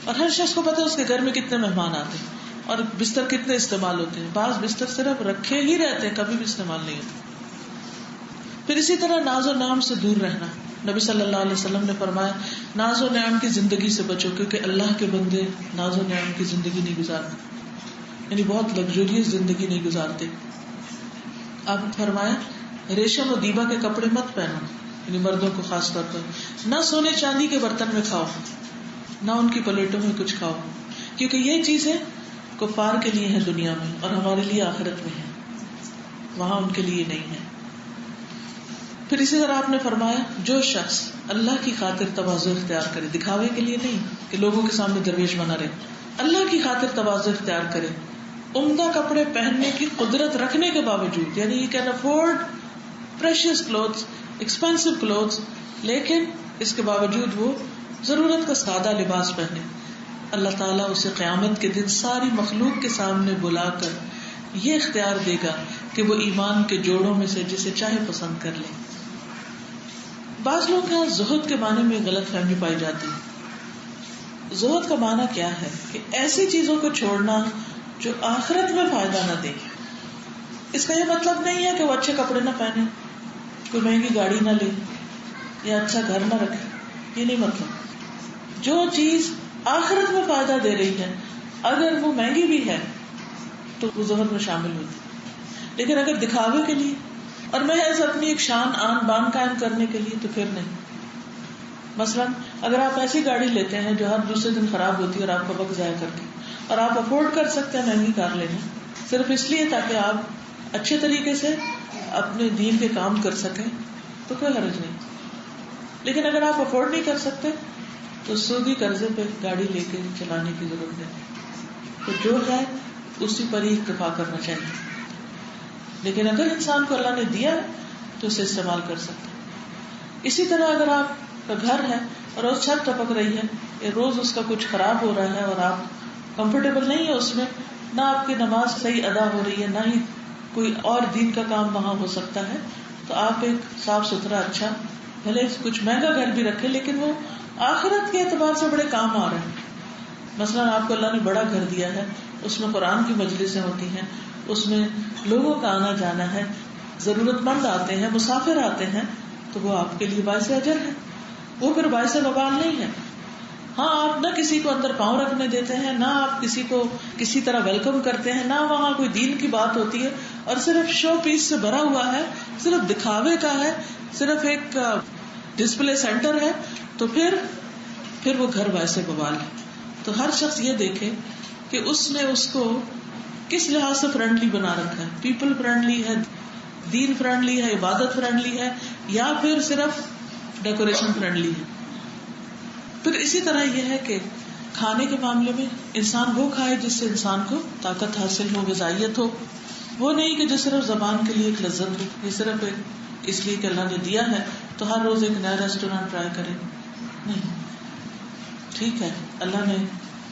اور ہر شخص کو پتا ہے اس کے گھر میں کتنے مہمان آتے ہیں اور بستر کتنے استعمال ہوتے ہیں. بعض بستر صرف رکھے ہی رہتے ہیں، کبھی بھی استعمال نہیں ہوتے. پھر اسی طرح ناز و نام سے دور رہنا. نبی صلی اللہ علیہ وسلم نے فرمایا ناز و نعم کی زندگی سے بچو کیونکہ اللہ کے بندے ناز و نعم کی زندگی نہیں گزارتے، یعنی بہت لگژریس زندگی نہیں گزارتے. آپ نے فرمایا ریشم و دیبا کے کپڑے مت پہنو، یعنی مردوں کو خاص طور پر. نہ سونے چاندی کے برتن میں کھاؤ، نہ ان کی پلیٹوں میں کچھ کھاؤ، کیونکہ یہ چیزیں کفار کے لیے ہیں دنیا میں اور ہمارے لیے آخرت میں ہیں، وہاں ان کے لیے نہیں ہے. پھر اسی طرح آپ نے فرمایا جو شخص اللہ کی خاطر تواضع اختیار کرے، دکھاوے کے لیے نہیں کہ لوگوں کے سامنے درویش بنا رہے، اللہ کی خاطر تواضع اختیار کرے، عمدہ کپڑے پہننے کی قدرت رکھنے کے باوجود، یعنی you can afford precious clothes, expensive clothes، لیکن اس کے باوجود وہ ضرورت کا سادہ لباس پہنے، اللہ تعالیٰ اسے قیامت کے دن ساری مخلوق کے سامنے بلا کر یہ اختیار دے گا کہ وہ ایمان کے جوڑوں میں سے جسے چاہے پسند کر لے. بعض لوگ کے یہاں زہد کے معنی میں غلط فہمی پائی جاتی ہے. زہد کا معنی کیا ہے کہ ایسی چیزوں کو چھوڑنا جو آخرت میں فائدہ نہ دے. اس کا یہ مطلب نہیں ہے کہ وہ اچھے کپڑے نہ پہنے, کوئی مہنگی گاڑی نہ لے یا اچھا گھر نہ رکھے, یہ نہیں مطلب. جو چیز آخرت میں فائدہ دے رہی ہے اگر وہ مہنگی بھی ہے تو وہ زہد میں شامل ہوتی. لیکن اگر دکھاوے کے لیے اور محض اپنی ایک شان آن بان قائم کرنے کے لیے تو پھر نہیں. مثلا اگر آپ ایسی گاڑی لیتے ہیں جو ہر دوسرے دن خراب ہوتی ہے اور آپ کا وقت ضائع کر کے, اور آپ افورڈ کر سکتے ہیں مہنگی کار لینا صرف اس لیے تاکہ آپ اچھے طریقے سے اپنے دین کے کام کر سکیں, تو کوئی حرج نہیں. لیکن اگر آپ افورڈ نہیں کر سکتے تو سودی قرضے پہ گاڑی لے کے چلانے کی ضرورت ہے. تو جو ہے اسی پر ہی اکتفا کرنا چاہیے. لیکن اگر انسان کو اللہ نے دیا تو اسے استعمال کر سکتے. اسی طرح اگر آپ کا گھر ہے اور روز چھت ٹپک رہی ہے یا روز اس کا کچھ خراب ہو رہا ہے اور آپ کمفرٹیبل نہیں ہے اس میں, نہ آپ کی نماز صحیح ادا ہو رہی ہے, نہ ہی کوئی اور دین کا کام وہاں ہو سکتا ہے, تو آپ ایک صاف ستھرا اچھا بھلے کچھ مہنگا گھر بھی رکھے لیکن وہ آخرت کے اعتبار سے بڑے کام آ رہے ہیں. مثلاً آپ کو اللہ نے بڑا گھر دیا ہے, اس میں قرآن کی مجلسیں ہوتی ہیں, اس میں لوگوں کا آنا جانا ہے, ضرورت مند آتے ہیں, مسافر آتے ہیں, تو وہ آپ کے لیے باعث اجر ہے, وہ پھر باعث وبال نہیں ہے. ہاں آپ نہ کسی کو اندر پاؤں رکھنے دیتے ہیں, نہ آپ کسی کو کسی طرح ویلکم کرتے ہیں, نہ وہاں کوئی دین کی بات ہوتی ہے, اور صرف شو پیس سے بھرا ہوا ہے, صرف دکھاوے کا ہے, صرف ایک ڈسپلے سینٹر ہے, تو پھر وہ گھر باعث وبال ہے. تو ہر شخص یہ دیکھے کہ اس نے اس کو کس لحاظ سے فرینڈلی بنا رکھا ہے. پیپل فرینڈلی ہے, دین فرینڈلی ہے, عبادت فرینڈلی ہے, یا پھر صرف ڈیکوریشن فرینڈلی ہے. پھر اسی طرح یہ ہے کہ کھانے کے معاملے میں انسان وہ کھائے جس سے انسان کو طاقت حاصل ہو, غذائیت ہو, وہ نہیں کہ جو صرف زبان کے لیے ایک لذت ہو, یہ صرف ایک اس لیے کہ اللہ نے دیا ہے تو ہر روز ایک نیا ریسٹورینٹ ٹرائی کرے. نہیں, ٹھیک ہے اللہ نے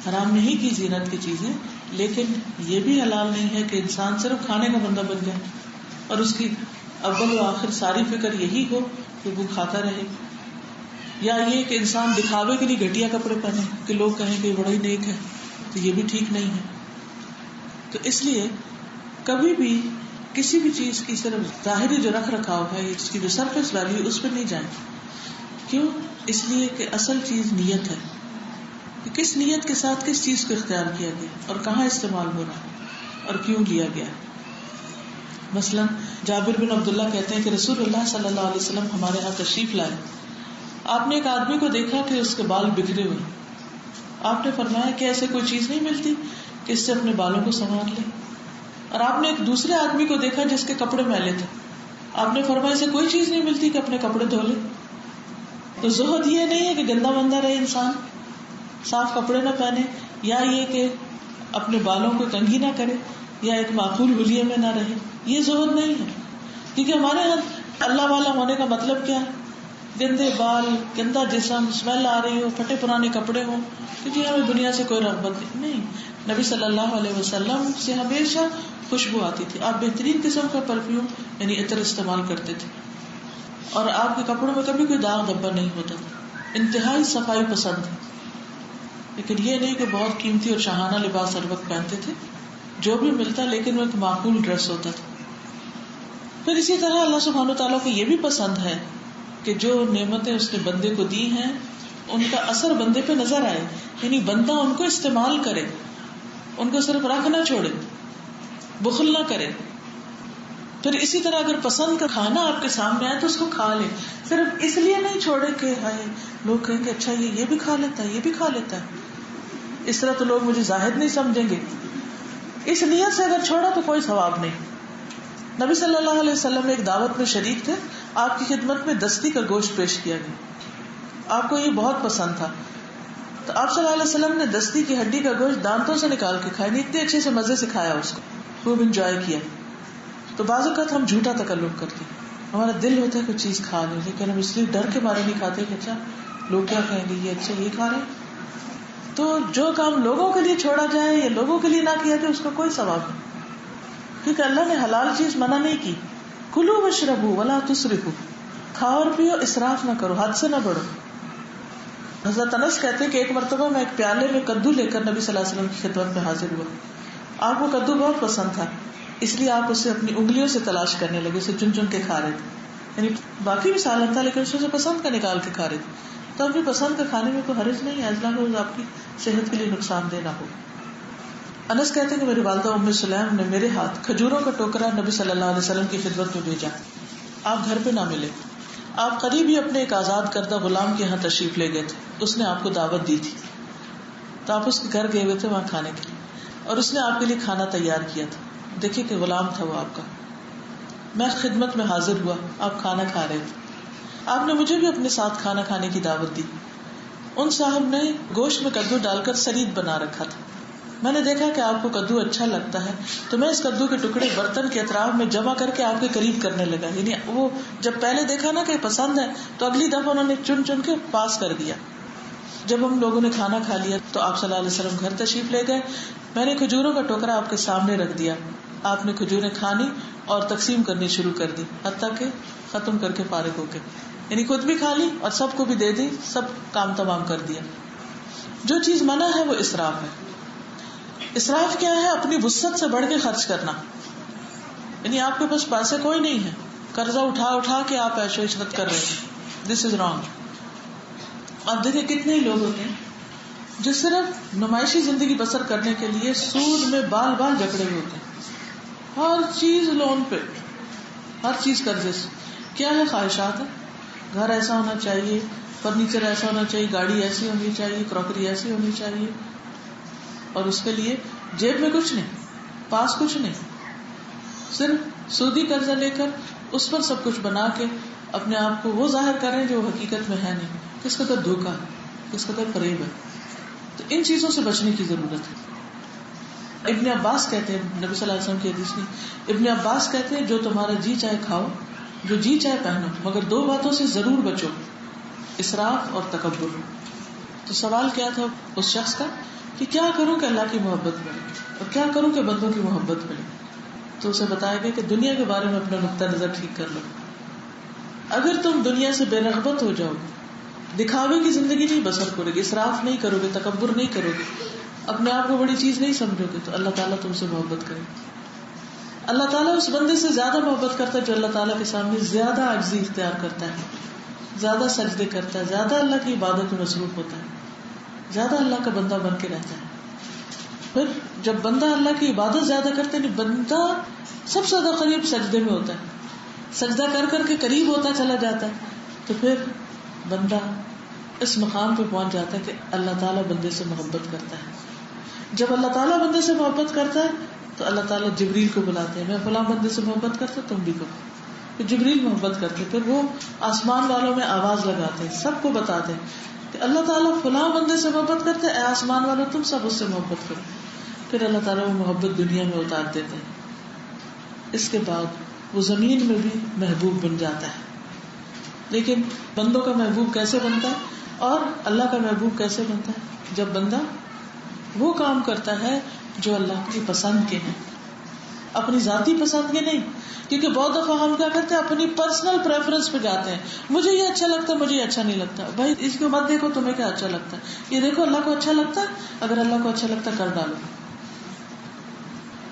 حرام نہیں کی زینت کی چیزیں, لیکن یہ بھی حلال نہیں ہے کہ انسان صرف کھانے کا بندہ بن جائے اور اس کی اول و آخر ساری فکر یہی ہو کہ وہ کھاتا رہے. یا یہ کہ انسان دکھاوے کے لیے گھٹیا کپڑے پہنے کہ لوگ کہیں کہ بڑا ہی نیک ہے, تو یہ بھی ٹھیک نہیں ہے. تو اس لیے کبھی بھی کسی بھی چیز کی صرف ظاہری جو رکھ رکھاؤ ہے, اس کی جو سرفیس ویلیو, اس پہ نہیں جائیں. کیوں؟ اس لیے کہ اصل چیز نیت ہے, کہ کس نیت کے ساتھ کس چیز کو اختیار کیا گیا اور کہاں استعمال ہو رہا ہے اور کیوں لیا گیا. مثلا جابر بن عبداللہ کہتے ہیں کہ رسول اللہ صلی اللہ علیہ وسلم ہمارے یہاں تشریف لائے. آپ نے ایک آدمی کو دیکھا کہ اس کے بال بکھرے ہوئے. آپ نے فرمایا کہ ایسے کوئی چیز نہیں ملتی کہ اس سے اپنے بالوں کو سنوار لے. اور آپ نے ایک دوسرے آدمی کو دیکھا جس کے کپڑے میلے تھے. آپ نے فرمایا ایسے کوئی چیز نہیں ملتی کہ اپنے کپڑے دھو لے. تو زہد یہ نہیں ہے کہ گندا بندہ رہے انسان, صاف کپڑے نہ پہنے, یا یہ کہ اپنے بالوں کو کنگھی نہ کرے, یا ایک معقول حلیے میں نہ رہے. یہ زہد نہیں ہے. کیونکہ ہمارے یہاں اللہ والا ہونے کا مطلب کیا ہے؟ گندے بال, گندا جسم, اسمیل آ رہی ہو, پھٹے پرانے کپڑے ہوں, کیونکہ ہمیں دنیا سے کوئی رغبت نہیں. نبی صلی اللہ علیہ وسلم سے ہمیشہ خوشبو آتی تھی. آپ بہترین قسم کا پرفیوم یعنی عطر استعمال کرتے تھے, اور آپ کے کپڑوں میں کبھی کوئی داغ دھبا نہیں ہوتا تھا. انتہائی صفائی پسند ہے. لیکن یہ نہیں کہ بہت قیمتی اور شاہانہ لباس ہر وقت پہنتے تھے, جو بھی ملتا لیکن وہ ایک معقول ڈریس ہوتا تھا. پھر اسی طرح اللہ سبحانہ وتعالیٰ کو یہ بھی پسند ہے کہ جو نعمتیں اس نے بندے کو دی ہیں ان کا اثر بندے پہ نظر آئے, یعنی بندہ ان کو استعمال کرے, ان کو صرف رکھ نہ چھوڑے, بخل نہ کرے. پھر اسی طرح اگر پسند کا کھانا آپ کے سامنے آئے تو اس کو کھا لے, صرف اس لیے نہیں چھوڑے کہ ہائے لوگ کہیں گے اچھا یہ بھی کھا لیتا ہے, یہ بھی کھا لیتا ہے, اس طرح تو لوگ مجھے زاہد نہیں سمجھیں گے. اس نیت سے اگر چھوڑا تو کوئی ثواب نہیں. نبی صلی اللہ علیہ وسلم ایک دعوت میں شریک تھے, آپ کی خدمت میں دستی کا گوشت پیش کیا گیا, آپ کو یہ بہت پسند تھا, تو آپ صلی اللہ علیہ وسلم نے دستی کی ہڈی کا گوشت دانتوں سے نکال کے کھایا, اتنے اچھے سے مزے سے کھایا, اس کو خوب انجوائے کیا. تو بعض اوقات ہم جھوٹا تکلف کرتے ہیں, ہمارا دل ہوتا ہے کوئی چیز کھا لیں, لیکن ہم اس لیے ڈر کے مارے نہیں کھاتے کہ اچھا لوگ کیا کہیں گے, یہ اچھا یہ کھا رہے ہیں. تو جو کام لوگوں کے لیے چھوڑا جائے یا لوگوں کے لیے نہ کیا جائے اس کا کوئی ثواب نہیں, کیونکہ اللہ نے حلال چیز منع نہیں کی. کلوا واشربوا ولا تسرفوا, کھاؤ اور پیو، اسراف نہ کرو، حد سے نہ بڑھو. حضرت انس کہتے ہیں کہ ایک مرتبہ میں ایک پیالے میں کدو لے کر نبی صلی اللہ علیہ وسلم کی خدمت میں حاضر ہوا. آپ کو کدو بہت پسند تھا، اس لیے آپ اسے اپنی انگلیوں سے تلاش کرنے لگے، اسے چن چن کے کھا رہے تھے. یعنی باقی بھی سالن تھا لیکن اسے پسند کا نکال کے کھا رہے تھے. تو اپنی پسند کا کھانے میں کوئی حرج نہیں ہے، اصلاً وہ آپ کی صحت کے لیے نقصان دہ نہ ہو. انس کہتے ہیں کہ میری والدہ ام سلیم نے میرے ہاتھ کھجوروں کا ٹوکرا نبی صلی اللہ علیہ وسلم کی خدمت میں بھیجا. آپ گھر پہ نہ ملے. آپ قریب ہی اپنے ایک آزاد کردہ غلام کے یہاں تشریف لے گئے تھے. اس نے آپ کو دعوت دی تھی تو آپ اس کے گھر گئے ہوئے تھے وہاں کھانے کے لیے، اور اس نے آپ کے لیے کھانا تیار کیا تھا. دیکھیے کہ غلام تھا وہ آپ کا. میں خدمت میں حاضر ہوا، آپ کھانا کھا رہے تھے. آپ نے مجھے بھی اپنے ساتھ کھانا کھانے کی دعوت دی. ان صاحب نے گوشت میں کدو ڈال کر سرید بنا رکھا تھا. میں نے دیکھا کہ آپ کو کدو اچھا لگتا ہے تو میں اس کدو کے ٹکڑے برتن کے اطراف میں جمع کر کے آپ کے قریب کرنے لگا. یعنی وہ جب پہلے دیکھا نا کہ پسند ہے تو اگلی دفعہ انہوں نے چن چن کے پاس کر دیا. جب ہم لوگوں نے کھانا کھا لیا تو آپ صلی اللہ علیہ وسلم گھر تشریف لے گئے. میں نے کھجوروں کا ٹوکرا آپ کے سامنے رکھ دیا. آپ نے کھجوریں کھانی اور تقسیم کرنی شروع کر دی حتیٰ کہ ختم کر کے فارغ ہو کے، یعنی خود بھی کھا لی اور سب کو بھی دے دی، سب کام تمام کر دیا. جو چیز منع ہے وہ اسراف ہے. اسراف کیا ہے؟ اپنی وسعت سے بڑھ کے خرچ کرنا. یعنی آپ کے پاس پیسے کوئی نہیں ہے، قرضہ اٹھا اٹھا کے آپ عیش و عشرت کر رہے ہیں. دس از رانگ. آپ دیکھیں کتنے ہی لوگ ہوتے ہیں جو صرف نمائشی زندگی بسر کرنے کے لیے سود میں بال بال جکڑے ہوئے ہوتے ہیں. ہر چیز لون پہ، ہر چیز قرضے سے. کیا ہے؟ خواہشات ہے. گھر ایسا ہونا چاہیے، فرنیچر ایسا ہونا چاہیے، گاڑی ایسی ہونی چاہیے، کراکری ایسی ہونی چاہیے، اور اس کے لیے جیب میں کچھ نہیں، پاس کچھ نہیں، صرف سودی قرضہ لے کر اس پر سب کچھ بنا کے اپنے آپ کو وہ ظاہر کر رہے ہیں جو حقیقت میں ہے نہیں. کس قدر دھوکہ ہے، کس قدر فریب ہے. تو ان چیزوں سے بچنے کی ضرورت ہے. ابن عباس کہتے ہیں، نبی صلی اللہ علیہ وسلم کی حدیث میں ابن عباس کہتے ہیں جو تمہارا جی چاہے کھاؤ، جو جی چاہے پہنو، مگر دو باتوں سے ضرور بچو، اسراف اور تکبر. تو سوال کیا تھا اس شخص کا کہ کیا کروں کہ اللہ کی محبت ملے اور کیا کروں کہ بندوں کی محبت ملے. تو اسے بتایا گیا کہ دنیا کے بارے میں اپنا نقطہ نظر ٹھیک کر لو. اگر تم دنیا سے بے رغبت ہو جاؤ، دکھاوے کی زندگی نہیں بسر کرو گے، اسراف نہیں کرو گے، تکبر نہیں کرو گے، اپنے آپ کو بڑی چیز نہیں سمجھو گے، تو اللہ تعالیٰ تم سے محبت کرے. اللہ تعالیٰ اس بندے سے زیادہ محبت کرتا ہے جو اللہ تعالیٰ کے سامنے زیادہ عاجزی اختیار کرتا ہے، زیادہ سجدے کرتا ہے، زیادہ اللہ کی عبادت میں مصروف ہوتا ہے، زیادہ اللہ کا بندہ بن کے رہتا ہے. پھر جب بندہ اللہ کی عبادت زیادہ کرتا ہے، بندہ سب سے زیادہ قریب سجدے میں ہوتا ہے، سجدہ کر کر کے قریب ہوتا چلا جاتا ہے، تو پھر بندہ اس مقام پہ پہنچ جاتا ہے کہ اللہ تعالیٰ بندے سے محبت کرتا ہے. جب اللہ تعالیٰ بندے سے محبت کرتا ہے تو اللہ تعالیٰ جبریل کو بلاتے ہیں، میں فلاں بندے سے محبت کرتا ہوں، تم بھی کرو. پھر جبریل محبت کرتے، پھر وہ آسمان والوں میں آواز لگاتے ہیں، سب کو بتاتے ہیں کہ اللہ تعالیٰ فلاں بندے سے محبت کرتے، اے آسمان والوں تم سب اس سے محبت کرو. پھر اللہ تعالیٰ وہ محبت دنیا میں اتار دیتے ہیں. اس کے بعد وہ زمین میں بھی محبوب بن جاتا ہے. لیکن بندوں کا محبوب کیسے بنتا ہے اور اللہ کا محبوب کیسے بنتا ہے؟ جب بندہ وہ کام کرتا ہے جو اللہ کی پسند کے ہیں، اپنی ذاتی پسند کے نہیں. کیونکہ بہت دفعہ ہم کیا کرتے ہیں، اپنی پرسنل پریفرنس پہ جاتے ہیں. مجھے یہ اچھا لگتا ہے، مجھے یہ اچھا نہیں لگتا. بھائی اس کو مت دیکھو تمہیں کیا اچھا لگتا ہے، یہ دیکھو اللہ کو اچھا لگتا ہے. اگر اللہ کو اچھا لگتا ہے کر ڈالو،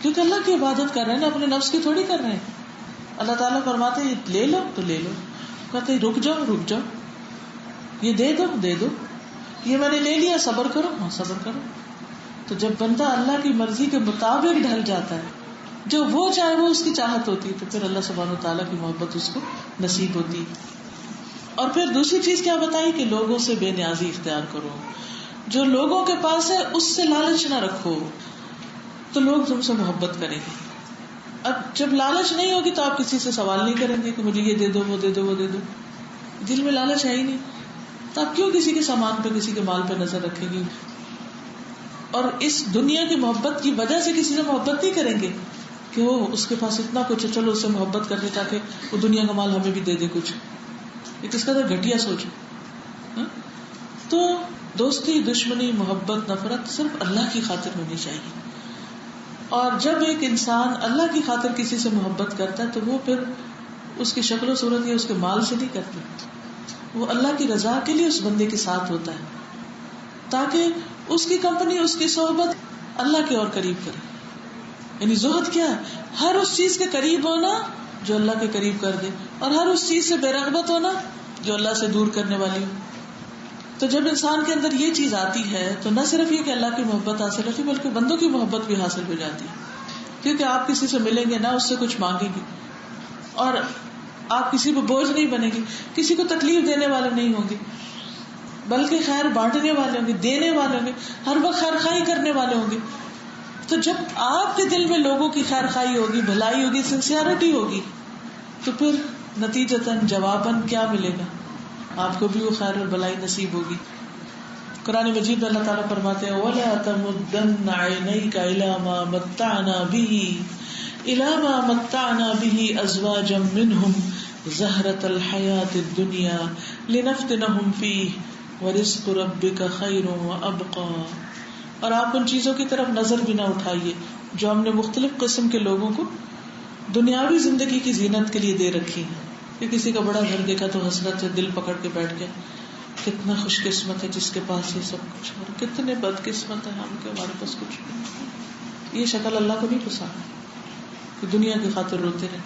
کیونکہ اللہ کی عبادت کر رہے ہیں نا، اپنے نفس کی تھوڑی کر رہے ہیں. اللہ تعالیٰ فرماتے ہیں لے لو تو لے لو، کہتے رک جاؤ رک جاؤ، یہ دے دو دے دو، یہ میں نے لے لیا صبر کرو، ہاں صبر کرو. تو جب بندہ اللہ کی مرضی کے مطابق ڈھل جاتا ہے، جو وہ چاہے وہ اس کی چاہت ہوتی ہے، تو پھر اللہ سبحانہ تعالیٰ کی محبت اس کو نصیب ہوتی ہے. اور پھر دوسری چیز کیا بتائی کہ لوگوں سے بے نیازی اختیار کرو. جو لوگوں کے پاس ہے اس سے لالچ نہ رکھو، تو لوگ تم سے محبت کریں گے. اب جب لالچ نہیں ہوگی تو آپ کسی سے سوال نہیں کریں گے کہ مجھے یہ دے دو وہ دے دو وہ دے دو. دل میں لالچ ہے ہی نہیں، تو آپ کیوں کسی کے سامان پہ کسی کے مال پہ نظر رکھیں گے؟ اور اس دنیا کی محبت کی وجہ سے کسی سے محبت نہیں کریں گے کہ وہ اس کے پاس اتنا کچھ ہے چلو اس سے محبت کر لیں تاکہ وہ دنیا کا مال ہمیں بھی دے دے کچھ. یہ کس کا گھٹیا سوچ ہے. تو دوستی، دشمنی، محبت، نفرت صرف اللہ کی خاطر ہونی چاہیے. اور جب ایک انسان اللہ کی خاطر کسی سے محبت کرتا ہے تو وہ پھر اس کی شکل و صورت یا اس کے مال سے نہیں کرتے. وہ اللہ کی رضا کے لیے اس بندے کے ساتھ ہوتا ہے تاکہ اس کی کمپنی، اس کی صحبت اللہ کے اور قریب کرے. یعنی زہد کیا ہے؟ ہر اس چیز کے قریب ہونا جو اللہ کے قریب کر دے، اور ہر اس چیز سے بے رغبت ہونا جو اللہ سے دور کرنے والی ہو. تو جب انسان کے اندر یہ چیز آتی ہے تو نہ صرف یہ کہ اللہ کی محبت حاصل ہوتی بلکہ بندوں کی محبت بھی حاصل ہو جاتی ہے. کیونکہ آپ کسی سے ملیں گے نہ اس سے کچھ مانگیں گے، اور آپ کسی پہ بوجھ نہیں بنے گی، کسی کو تکلیف دینے والے نہیں ہوں گے، بلکہ خیر بانٹنے والے ہوں گے، دینے والے ہوں گے، ہر وقت خیر خواہی کرنے والے ہوں گے. تو جب آپ کے دل میں لوگوں کی خیر خواہی ہوگی، بھلائی ہوگی، سنسیئرٹی ہوگی، تو پھر نتیجتاً جواباً کیا ملے گا؟ آپ کو بھی وہ خیر اور بھلائی نصیب ہوگی. قرآن مجید میں اللہ تعالیٰ فرماتے ہیں وَلَا تَمُدَّنَّ عَيْنَيْكَ إِلَى مَا مَتَّعْنَا بِهِ أَزْوَاجًا مِّنْهُمْ زَهْرَةَ الْحَيَاةِ الدُّنْيَا لِنَفْتِنَهُمْ فِيهِ وَرِزْقُ رَبِّكَ خَيْرٌ وَأَبْقَىٰ. اور آپ ان چیزوں کی طرف نظر بھی نہ اٹھائیے جو ہم نے مختلف قسم کے لوگوں کو دنیاوی زندگی کی زینت کے لیے دے رکھی ہے. کہ کسی کا بڑا گھر دیکھا تو حسرت سے دل پکڑ کے بیٹھ گیا، کتنا خوش قسمت ہے جس کے پاس یہ سب کچھ، اور کتنے بد قسمت ہے ہم کہ ہمارے پاس کچھ نہیں. یہ شکل اللہ کو نہیں پسند کہ دنیا کی خاطر روتے رہے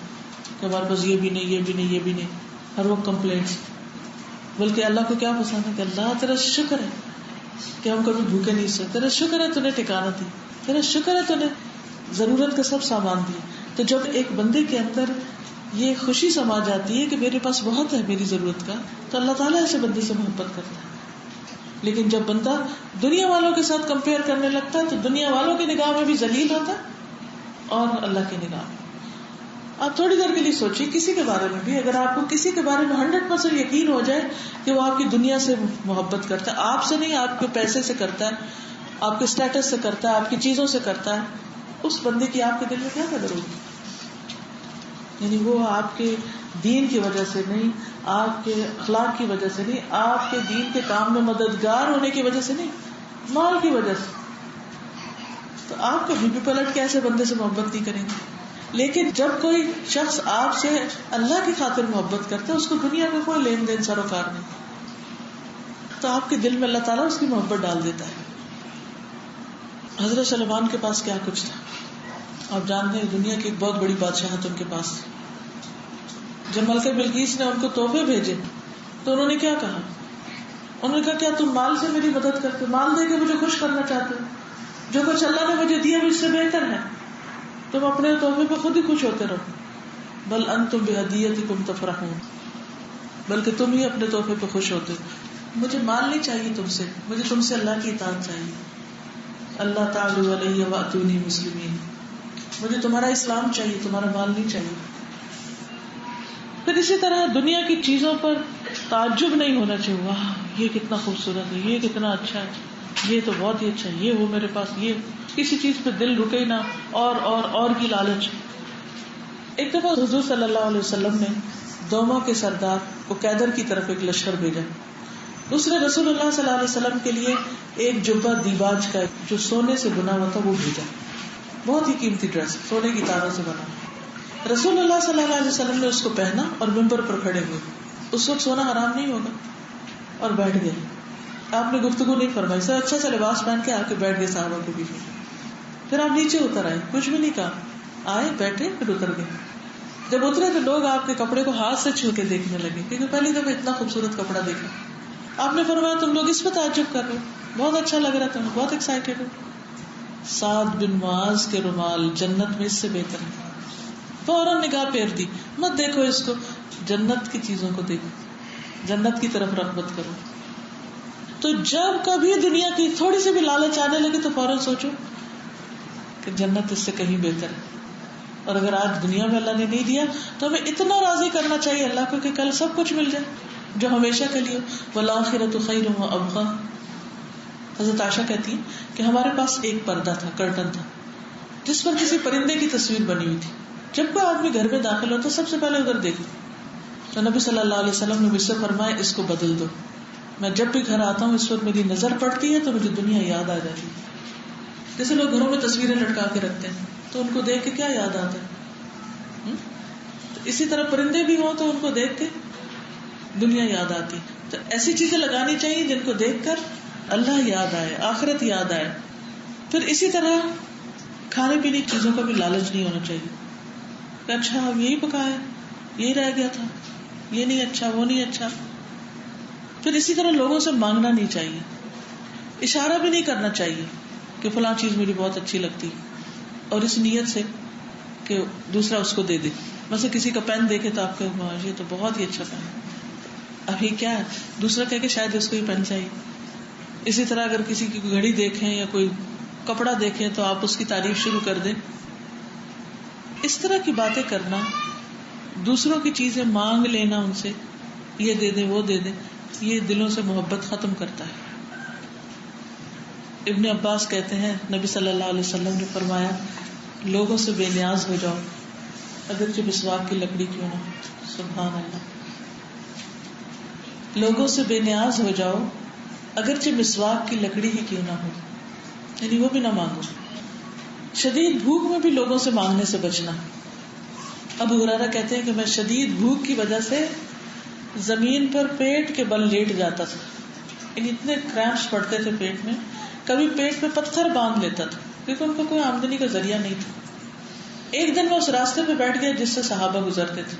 کہ ہمارے پاس یہ بھی نہیں، یہ بھی نہیں، یہ بھی نہیں، ہر وقت کمپلینٹس. بلکہ اللہ کو کیا پسند ہے کہ اللہ تیرا شکر ہے کہ ہم کبھی بھوکے نہیں سوئے، تیرا شکر ہے تو نے ٹھکانہ دی، تیرا شکر ہے تو نے ضرورت کا سب سامان دیا. تو جب ایک بندے کے اندر یہ خوشی سما جاتی ہے کہ میرے پاس بہت ہے میری ضرورت کا، تو اللہ تعالیٰ ایسے بندے سے محبت کرتا ہے. لیکن جب بندہ دنیا والوں کے ساتھ کمپیئر کرنے لگتا ہے تو دنیا والوں کی نگاہ میں بھی ذلیل ہوتا ہے اور اللہ کی نگاہ میں. آپ تھوڑی دیر کے لیے سوچیے کسی کے بارے میں بھی، اگر آپ کو کسی کے بارے میں 100% یقین ہو جائے کہ وہ آپ کی دنیا سے محبت کرتا ہے، آپ سے نہیں، آپ کے پیسے سے کرتا ہے، آپ کے اسٹیٹس سے کرتا ہے، آپ کی چیزوں سے کرتا ہے، اس بندے کی آپ کے دل میں کیا قدر ہوگی؟ یعنی وہ آپ کے دین کی وجہ سے نہیں، آپ کے اخلاق کی وجہ سے نہیں، آپ کے دین کے کام میں مددگار ہونے کی وجہ سے نہیں، مال کی وجہ سے. تو آپ کبھی بھی پلٹ کے ایسے بندے سے محبت نہیں کریں گے. لیکن جب کوئی شخص آپ سے اللہ کی خاطر محبت کرتا ہے، اس کو دنیا میں کوئی لین دین سروکار نہیں، تو آپ کے دل میں اللہ تعالیٰ اس کی محبت ڈال دیتا ہے. حضرت سلیمان کے پاس کیا کچھ تھا؟ آپ جانتے ہیں دنیا کی ایک بہت بڑی بادشاہت ان کے پاس. جب ملکہ بلقیس نے ان کو تحفے بھیجے تو انہوں نے کیا کہا؟ انہوں نے کہا کیا تم مال سے میری مدد کرتے، مال دے کے مجھے خوش کرنا چاہتے ہو؟ جو کچھ اللہ نے مجھے دیا وہ اس سے بہتر ہے، تم اپنے تحفے پہ خود ہی خوش ہوتے رہو. بل انتم بہدیتکم تفرحون، بلکہ تم ہی اپنے تحفے پہ خوش ہوتے ہو. مجھے مال نہیں چاہیے تم سے، مجھے تم سے اللہ کی اطاعت چاہیے. اللہ تعالی علیہ واتونی مسلمین، مجھے تمہارا اسلام چاہیے، تمہارا مال نہیں چاہیے. پھر اسی طرح دنیا کی چیزوں پر تعجب نہیں ہونا چاہیے، واہ یہ کتنا خوبصورت ہے، یہ کتنا اچھا ہے، یہ تو بہت ہی اچھا ہے، یہ وہ میرے پاس، یہ کسی چیز پہ دل رکے نہ، اور کی لالچ. ایک دفعہ حضور صلی اللہ علیہ وسلم نے دوما کے سردار کو قیدر کی طرف ایک لشکر بھیجا. اس نے رسول اللہ صلی اللہ علیہ وسلم کے لیے ایک جبہ دیباج کا جو سونے سے بنا ہوا تھا وہ بھیجا، بہت ہی قیمتی ڈریس، سونے کی تاروں سے بنا. رسول اللہ صلی اللہ علیہ وسلم نے اس کو پہنا اور ممبر پر کھڑے ہوئے. اس وقت سونا حرام نہیں ہوگا، اور بیٹھ گئے. آپ نے گفتگو نہیں فرمائی، سر اچھا سا لباس پہن کے آ کے بیٹھ گئے صحابہ کے بیچ میں. پھر آپ نیچے اتر آئے، کچھ بھی نہیں کہا، آئے بیٹھے پھر اتر گئے. جب اترے تو لوگ آپ کے کپڑے کو ہاتھ سے چھو کے دیکھنے لگے کیونکہ پہلی دفعہ اتنا خوبصورت کپڑا دیکھا. آپ نے فرمایا تم لوگ اس پہ تعجب کر رہے ہو، بہت اچھا لگ رہا تمہیں، بہت ایکسائٹیڈ ہو. سعد بن معاذ کے رومال جنت میں اس سے بہتر ہے. فوراً نگاہ پھیر دی، مت دیکھو اس کو، جنت کی چیزوں کو دیکھو، جنت کی طرف رغبت کرو. تو جب کبھی دنیا کی تھوڑی سی بھی لالچ آنے لگے تو فوراً سوچو کہ جنت اس سے کہیں بہتر ہے. اور اگر آج دنیا میں اللہ نے نہیں دیا تو ہمیں اتنا راضی کرنا چاہیے اللہ کو کہ کل سب کچھ مل جائے جو ہمیشہ کے لیے. والآخرۃ خیر وابقیٰ. حضرت عائشہ کہتی ہیں کہ ہمارے پاس ایک پردہ تھا، کرٹن تھا، جس پر کسی پرندے کی تصویر بنی ہوئی تھی. جب کوئی آدمی گھر میں داخل ہوتا سب سے پہلے ادھر دیکھتا. تو نبی صلی اللہ علیہ وسلم نے مجھ سے فرمایا اس کو بدل دو. میں جب بھی گھر آتا ہوں اس وقت میری نظر پڑتی ہے تو مجھے دنیا یاد آ جاتی ہے. جیسے لوگ گھروں میں تصویریں لٹکا کے رکھتے ہیں تو ان کو دیکھ کے کیا یاد آتا ہے. تو اسی طرح پرندے بھی ہوں تو ان کو دیکھ کے دنیا یاد آتی. تو ایسی چیزیں لگانی چاہیے جن کو دیکھ کر اللہ یاد آئے, آخرت یاد آئے. پھر اسی طرح کھانے پینے کی چیزوں کا بھی لالچ نہیں ہونا چاہیے کہ اچھا اب یہی پکایا, یہی رہ گیا تھا, یہ نہیں اچھا, وہ نہیں اچھا. پھر اسی طرح لوگوں سے مانگنا نہیں چاہیے, اشارہ بھی نہیں کرنا چاہیے کہ فلاں چیز مجھے بہت اچھی لگتی, اور اس نیت سے کہ دوسرا اس کو دے دے. مثلا کسی کا پین دیکھے تو آپ کو یہ تو بہت ہی اچھا پین ہے, اب یہ کیا ہے, دوسرا کہے کہ شاید اس کو یہ پین چاہیے. اسی طرح اگر کسی کی گھڑی دیکھیں یا کوئی کپڑا دیکھیں تو آپ اس کی تعریف شروع کر دیں. اس طرح کی باتیں کرنا, دوسروں کی چیزیں مانگ لینا ان سے, یہ دے دیں وہ دے دیں, یہ دلوں سے محبت ختم کرتا ہے. ابن عباس کہتے ہیں نبی صلی اللہ علیہ وسلم نے فرمایا لوگوں سے بے نیاز ہو جاؤ اگرچہ مسواک کی لکڑی کیوں نہ. سبحان اللہ. لوگوں سے بے نیاز ہو جاؤ اگرچہ مسواک کی لکڑی ہی کیوں نہ ہو, یعنی وہ بھی نہ مانگو. شدید بھوک میں بھی لوگوں سے مانگنے سے بچنا. ابو ہریرہ کہتے ہیں کہ میں شدید بھوک کی وجہ سے زمین پر پیٹ کے بل لیٹ جاتا تھا, یعنی اتنے کریمپس پڑتے تھے پیٹ میں, کبھی پیٹ پہ پتھر باندھ لیتا تھا کیونکہ ان کو کوئی آمدنی کا ذریعہ نہیں تھا. ایک دن میں اس راستے پہ بیٹھ گیا جس سے صحابہ گزرتے تھے.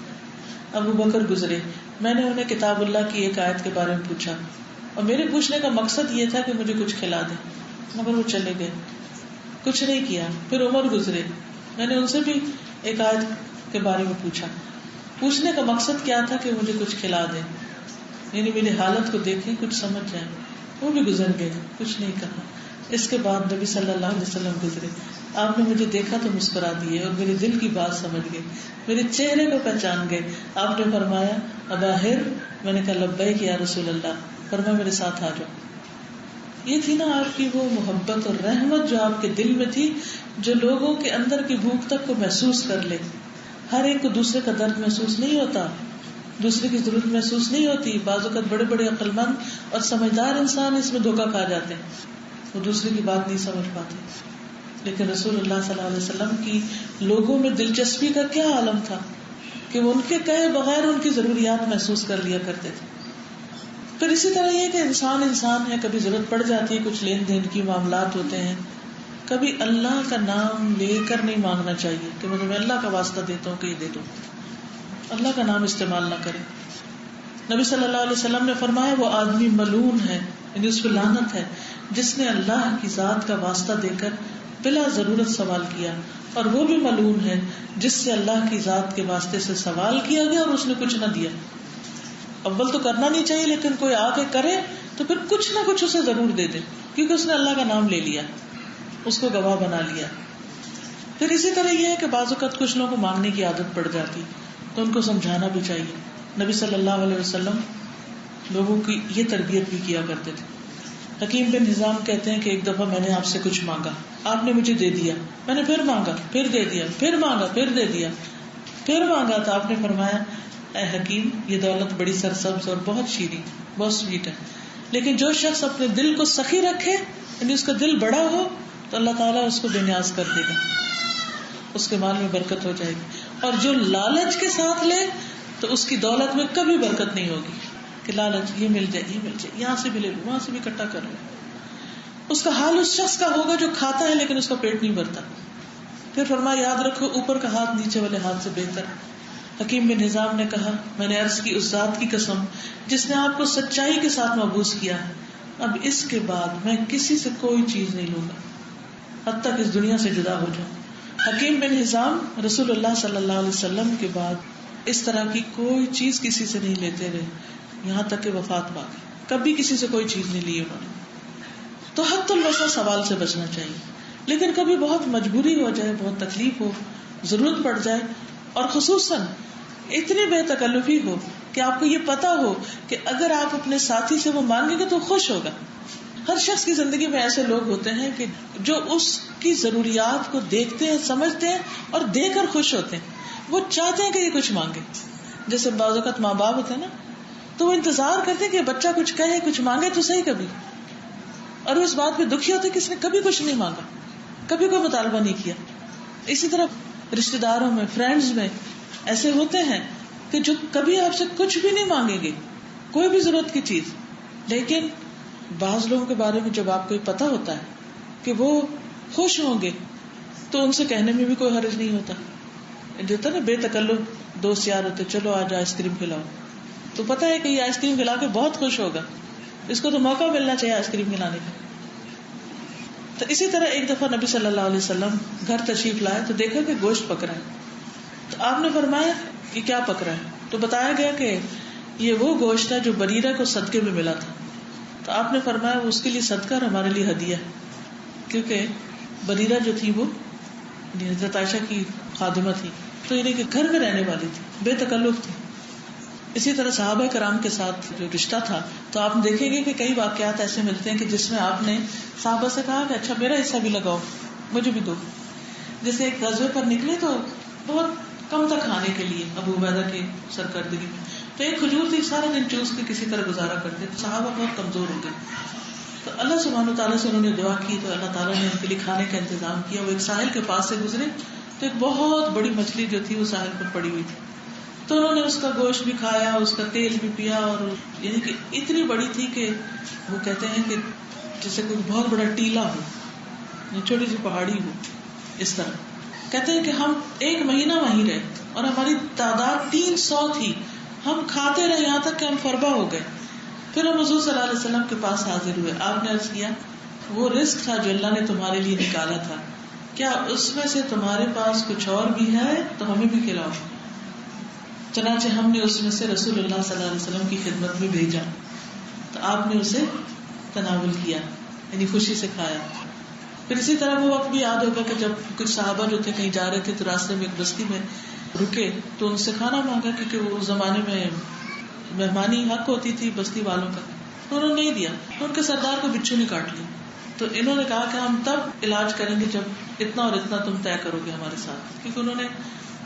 ابو بکر گزرے, میں نے انہیں کتاب اللہ کی ایک آیت کے بارے میں پوچھا, اور میرے پوچھنے کا مقصد یہ تھا کہ مجھے کچھ کھلا دیں, مگر وہ چلے گئے, کچھ نہیں کیا. پھر عمر گزرے, میں نے ان سے بھی ایک آیت کے بارے میں پوچھا, پوچھنے کا مقصد کیا تھا کہ مجھے کچھ کھلا دیں, یعنی میری حالت کو دیکھیں, کچھ سمجھ جائیں. وہ بھی گزر گئے, کچھ نہیں کہا. اس کے بعد نبی صلی اللہ علیہ وسلم گزرے, آپ نے مجھے دیکھا تو مسکرا دیے اور میرے دل کی بات سمجھ گئے, میرے چہرے کو پہچان گئے. آپ نے فرمایا ابا ہر, میں نے کہا لبیک یا رسول اللہ. فرمایا میرے ساتھ آ جاؤ. یہ تھی نا آپ کی وہ محبت اور رحمت جو آپ کے دل میں تھی, جو لوگوں کے اندر کی بھوک تک کو محسوس کر لے. ہر ایک کو دوسرے کا درد محسوس نہیں ہوتا, دوسرے کی ضرورت محسوس نہیں ہوتی. بعض اوقات بڑے بڑے عقل مند اور سمجھدار انسان اس میں دھوکہ کھا جاتے ہیں, وہ دوسرے کی بات نہیں سمجھ پاتے. لیکن رسول اللہ صلی اللہ علیہ وسلم کی لوگوں میں دلچسپی کا کیا عالم تھا کہ وہ ان کے کہے بغیر ان کی ضروریات محسوس کر لیا کرتے تھے. پھر اسی طرح یہ کہ انسان ہے, کبھی ضرورت پڑ جاتی ہے, کچھ لین دین کی معاملات ہوتے ہیں, کبھی اللہ کا نام لے کر نہیں مانگنا چاہیے کہ میں اللہ کا واسطہ دیتا ہوں کہ یہ دے دو. اللہ کا نام استعمال نہ کرے. نبی صلی اللہ علیہ وسلم نے فرمایا وہ آدمی ملعون ہے, یعنی اس پہ لعنت ہے, جس نے اللہ کی ذات کا واسطہ دے کر بلا ضرورت سوال کیا, اور وہ بھی ملعون ہے جس سے اللہ کی ذات کے واسطے سے سوال کیا گیا اور اس نے کچھ نہ دیا. اول تو کرنا نہیں چاہیے, لیکن کوئی آ کے کرے تو پھر کچھ نہ کچھ اسے ضرور دے دے, کیونکہ اس نے اللہ کا نام لے لیا, اس کو گواہ بنا لیا. پھر اسی طرح یہ ہے کہ بعض اوقات کچھ لوگوں کو مانگنے کی عادت پڑ جاتی, تو ان کو سمجھانا بھی چاہیے. نبی صلی اللہ علیہ وسلم لوگوں کی یہ تربیت بھی کیا کرتے تھے. حکیم بن حزام کہتے ہیں کہ ایک دفعہ میں نے آپ سے کچھ مانگا, آپ نے مجھے دے دیا, میں نے پھر مانگا, پھر دے دیا, پھر مانگا, پھر دے دیا, پھر مانگا, تو آپ نے فرمایا اے حکیم, یہ دولت بڑی سرسبز اور بہت شیریں, بہت سویٹ ہے, لیکن جو شخص اپنے دل کو سخی رکھے, یعنی اس کا دل بڑا ہو, تو اللہ تعالیٰ اس کو بے نیاز کر دے گا, اس کے مال میں برکت ہو جائے گی. اور جو لالچ کے ساتھ لے تو اس کی دولت میں کبھی برکت نہیں ہوگی کہ لالچ یہ مل جائے, یہ مل جائے, یہاں سے بھی لے لوں, وہاں سے بھی اکٹھا کر لوں. اس کا حال اس شخص کا ہوگا جو کھاتا ہے لیکن اس کا پیٹ نہیں بھرتا. پھر فرمایا یاد رکھو اوپر کا ہاتھ نیچے والے ہاتھ سے بہتر. حکیم بن حزام نے کہا میں نے عرض کی اس ذات کی قسم جس نے آپ کو سچائی کے ساتھ مبعوث کیا, اب اس کے بعد میں کسی سے کوئی چیز نہیں لوں گا حتیٰ کہ اس دنیا سے جدا ہو جاؤں. حکیم بن حزام رسول اللہ صلی اللہ علیہ وسلم کے بعد اس طرح کی کوئی چیز کسی سے نہیں لیتے رہے یہاں تک کہ وفات پا گئی, کبھی کسی سے کوئی چیز نہیں لی انہوں نے. تو حد الوسع سوال سے بچنا چاہیے, لیکن کبھی بہت مجبوری ہو جائے, بہت تکلیف ہو, ضرورت پڑ جائے, اور خصوصاً اتنی بے تکلفی ہو کہ آپ کو یہ پتا ہو کہ اگر آپ اپنے ساتھی سے وہ مانگیں گے تو خوش ہوگا. ہر شخص کی زندگی میں ایسے لوگ ہوتے ہیں کہ جو اس کی ضروریات کو دیکھتے ہیں, سمجھتے ہیں اور دے کر خوش ہوتے ہیں. وہ چاہتے ہیں کہ یہ کچھ مانگے. جیسے بعض اوقات ماں باپ ہوتے ہیں نا, تو وہ انتظار کرتے ہیں کہ بچہ کچھ کہے, کچھ مانگے تو صحیح کبھی, اور وہ اس بات پہ دکھی ہوتے کہ اس نے کبھی کچھ نہیں مانگا, کبھی کوئی مطالبہ نہیں کیا. اسی طرح رشتے داروں میں, فرینڈز میں, ایسے ہوتے ہیں کہ جو کبھی آپ سے کچھ بھی نہیں مانگیں گے، کوئی بھی ضرورت کی چیز، لیکن بعض لوگوں کے بارے میں جب آپ کو پتا ہوتا ہے کہ وہ خوش ہوں گے تو ان سے کہنے میں بھی کوئی حرج نہیں ہوتا. جو ہوتا نا بے تکلف دوست یار ہوتے، چلو آج آئس کریم کھلاؤ، تو پتا ہے کہ یہ آئس کریم کھلا کے بہت خوش ہوگا، اس کو تو موقع ملنا چاہیے آئس کریم کھلانے کا. تو اسی طرح ایک دفعہ نبی صلی اللہ علیہ وسلم گھر تشریف لائے تو دیکھا کہ گوشت پک رہا ہے. تو آپ نے فرمایا یہ کیا پک رہا ہے؟ تو بتایا گیا کہ یہ وہ گوشت ہے جو بریرہ کو صدقے میں ملا تھا. تو آپ نے فرمایا وہ اس کے لیے صدقہ اور ہمارے لیے ہدیہ ہے، کیونکہ بریرہ جو تھی وہ حضرت عائشہ کی خادمہ تھی، تو یعنی کہ گھر میں رہنے والی تھی، بے تکلف تھی. اسی طرح صحابہ کرام کے ساتھ جو رشتہ تھا، تو آپ دیکھیں گے کہ کئی واقعات ایسے ملتے ہیں کہ جس میں آپ نے صحابہ سے کہا کہ اچھا میرا حصہ بھی لگاؤ، مجھے بھی دو. جیسے ایک غزوے پر نکلے تو بہت کم تک کھانے کے لیے ابو عبیدہ کی سرکردگی میں، تو ایک کھجور تھی، سارا دن چوس کے کسی طرح گزارا کرتے. صحابہ بہت کمزور ہو گئے، تو اللہ سبحانہ تعالیٰ سے انہوں نے دعا کی تو اللہ تعالیٰ نے ان کے لیے کھانے کا انتظام کیا. وہ ایک ساحل کے پاس سے گزرے تو ایک بہت بڑی مچھلی جو تھی وہ ساحل پر پڑی ہوئی تھی، تو انہوں نے اس کا گوشت بھی کھایا، اس کا تیل بھی پیا، اور یعنی کہ اتنی بڑی تھی کہ وہ کہتے ہیں کہ جیسے کوئی بہت بڑا ٹیلا ہو، چھوٹی سی پہاڑی ہو، اس طرح. کہتے ہیں کہ ہم 1 مہینہ وہیں رہے اور ہماری تعداد 300 تھی. ہم کھاتے رہے یہاں تک کہ ہم فربا ہو گئے. پھر ہم حضور صلی اللہ علیہ وسلم کے پاس حاضر ہوئے. آپ نے عرض کیا وہ رزق تھا جو اللہ نے تمہارے لیے نکالا تھا، کیا اس میں سے تمہارے پاس کچھ اور بھی ہے تو ہمیں بھی کھلاؤ. چنانچہ ہم نے اس میں سے رسول اللہ صلی اللہ علیہ وسلم کی خدمت میں بھیجا تو آپ نے اسے تناول کیا، یعنی خوشی سے کھایا. پھر اسی طرح وہ وقت بھی یاد ہوگا کہ جب کچھ صحابہ جو تھے کہیں جا رہے تھے تو راستے میں ایک بستی میں رکے تو ان سے کھانا مانگا، کیونکہ وہ اس زمانے میں مہمانی حق ہوتی تھی بستی والوں کا، تو انہوں نے نہیں دیا. تو ان کے سردار کو بچھو نے کاٹ لیا. تو انہوں نے کہا کہ ہم تب علاج کریں گے جب اتنا اور اتنا تم طے کرو گے ہمارے ساتھ، کیونکہ انہوں نے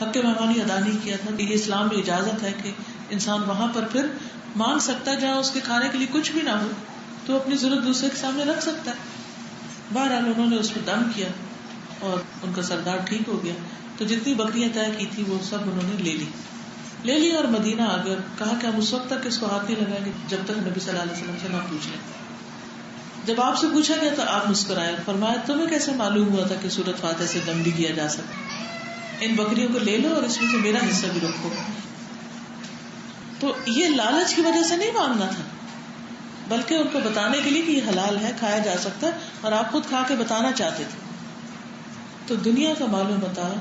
حق مہمانی ادا نہیں کیا تھا. یہ اسلام میں اجازت ہے کہ انسان وہاں پر پھر مانگ سکتا ہے، جہاں اس کے کھانے کے لیے کچھ بھی نہ ہو تو اپنی ضرورت دوسرے کے سامنے رکھ سکتا ہے. بہرحال انہوں نے اس پہ دم کیا اور ان کا سردار ٹھیک ہو گیا. تو جتنی بکریاں طے کی تھی وہ سب انہوں نے لے لی اور مدینہ آ گئے. کہا کہ ہم اس وقت تک اس کو ہاتھ نہیں لگائیں گے جب تک نبی صلی اللہ علیہ وسلم سے نہ پوچھ لیں. جب آپ سے پوچھا گیا تو آپ مسکرائے، فرمایا تمہیں کیسے معلوم ہوا تھا کہ سورۃ فاتحہ سے دم بھی کیا جا سکتا؟ ان بکریوں کو لے لو اور اس میں سے میرا حصہ بھی رکھو. تو یہ لالچ کی وجہ سے نہیں مانگنا تھا، بلکہ ان کو بتانے کے لیے کہ یہ حلال ہے، کھایا جا سکتا ہے، اور آپ خود کھا کے بتانا چاہتے تھے. تو دنیا کا مال و متاع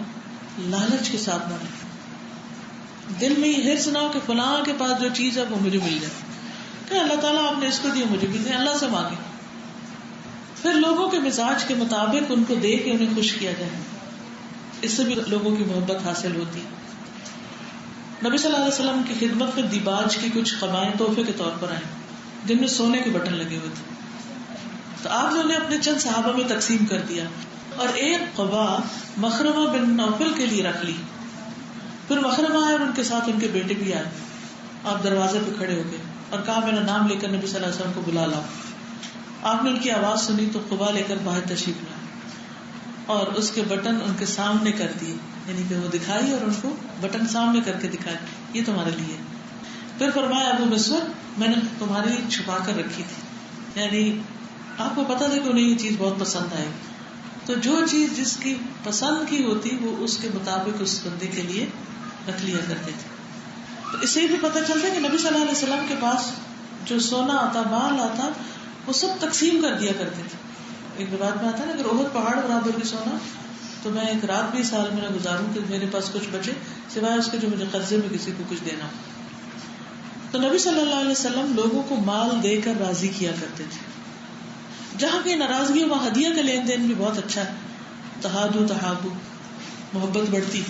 لالچ کے ساتھ نہ رکھیں. دل میں یہ حرص نہ ہو کہ فلاں کے پاس جو چیز ہے وہ مجھے مل جائے، کہ اللہ تعالیٰ آپ نے اس کو دیا مجھے بھی دے، اللہ سے مانگے. پھر لوگوں کے مزاج کے مطابق ان کو دے کے انہیں خوش کیا جائے، اس سے بھی لوگوں کی محبت حاصل ہوتی. نبی صلی اللہ علیہ وسلم کی خدمت میں دیباج کی کچھ قبائیں تحفے کے طور پر آئیں جن میں سونے کے بٹن لگے ہوئے تھے. تو آپ نے انہیں اپنے چند صحابہ میں تقسیم کر دیا اور ایک قبا مخرمہ بن نوفل کے لیے رکھ لی. پھر مخرمہ آئے اور ان کے ساتھ ان کے بیٹے بھی آئے. آپ دروازے پہ کھڑے ہو گئے اور کہا میرا نام لے کر نبی صلی اللہ علیہ وسلم کو بلا لاؤ. آپ نے ان کی آواز سنی تو قبا لے کر باہر تشریف لائے اور اس کے بٹن ان کے سامنے کر دیے، یعنی کہ وہ دکھائی اور ان کو بٹن سامنے کر کے دکھائے یہ تمہارے لیے. پھر فرمایا ابو مسعود میں نے تمہارے لیے چھپا کر رکھی تھی، یعنی آپ کو پتا تھا کہ انہیں یہ چیز بہت پسند آئے گی. تو جو چیز جس کی پسند کی ہوتی وہ اس کے مطابق اس بندے کے لیے رکھ لیا کرتے تھے. تو اس سے بھی پتہ چلتا ہے کہ نبی صلی اللہ علیہ وسلم کے پاس جو سونا آتا مال آتا وہ سب تقسیم کر دیا کرتے تھے. ایک روایت میں آتا ہے نا اگر احد پہاڑ برابر بھی سونا تو میں ایک رات بھی سال میں نہ گزاروں کہ میرے پاس کچھ بچے سوائے اس کے جو مجھے قرضے میں کسی کو کچھ دینا. تو نبی صلی اللہ علیہ وسلم لوگوں کو مال دے کر راضی کیا کرتے تھے. جہاں کی ناراضگی وہاں ہدیہ کا لین دین بھی بہت اچھا ہے. تہادو تحابو، محبت بڑھتی.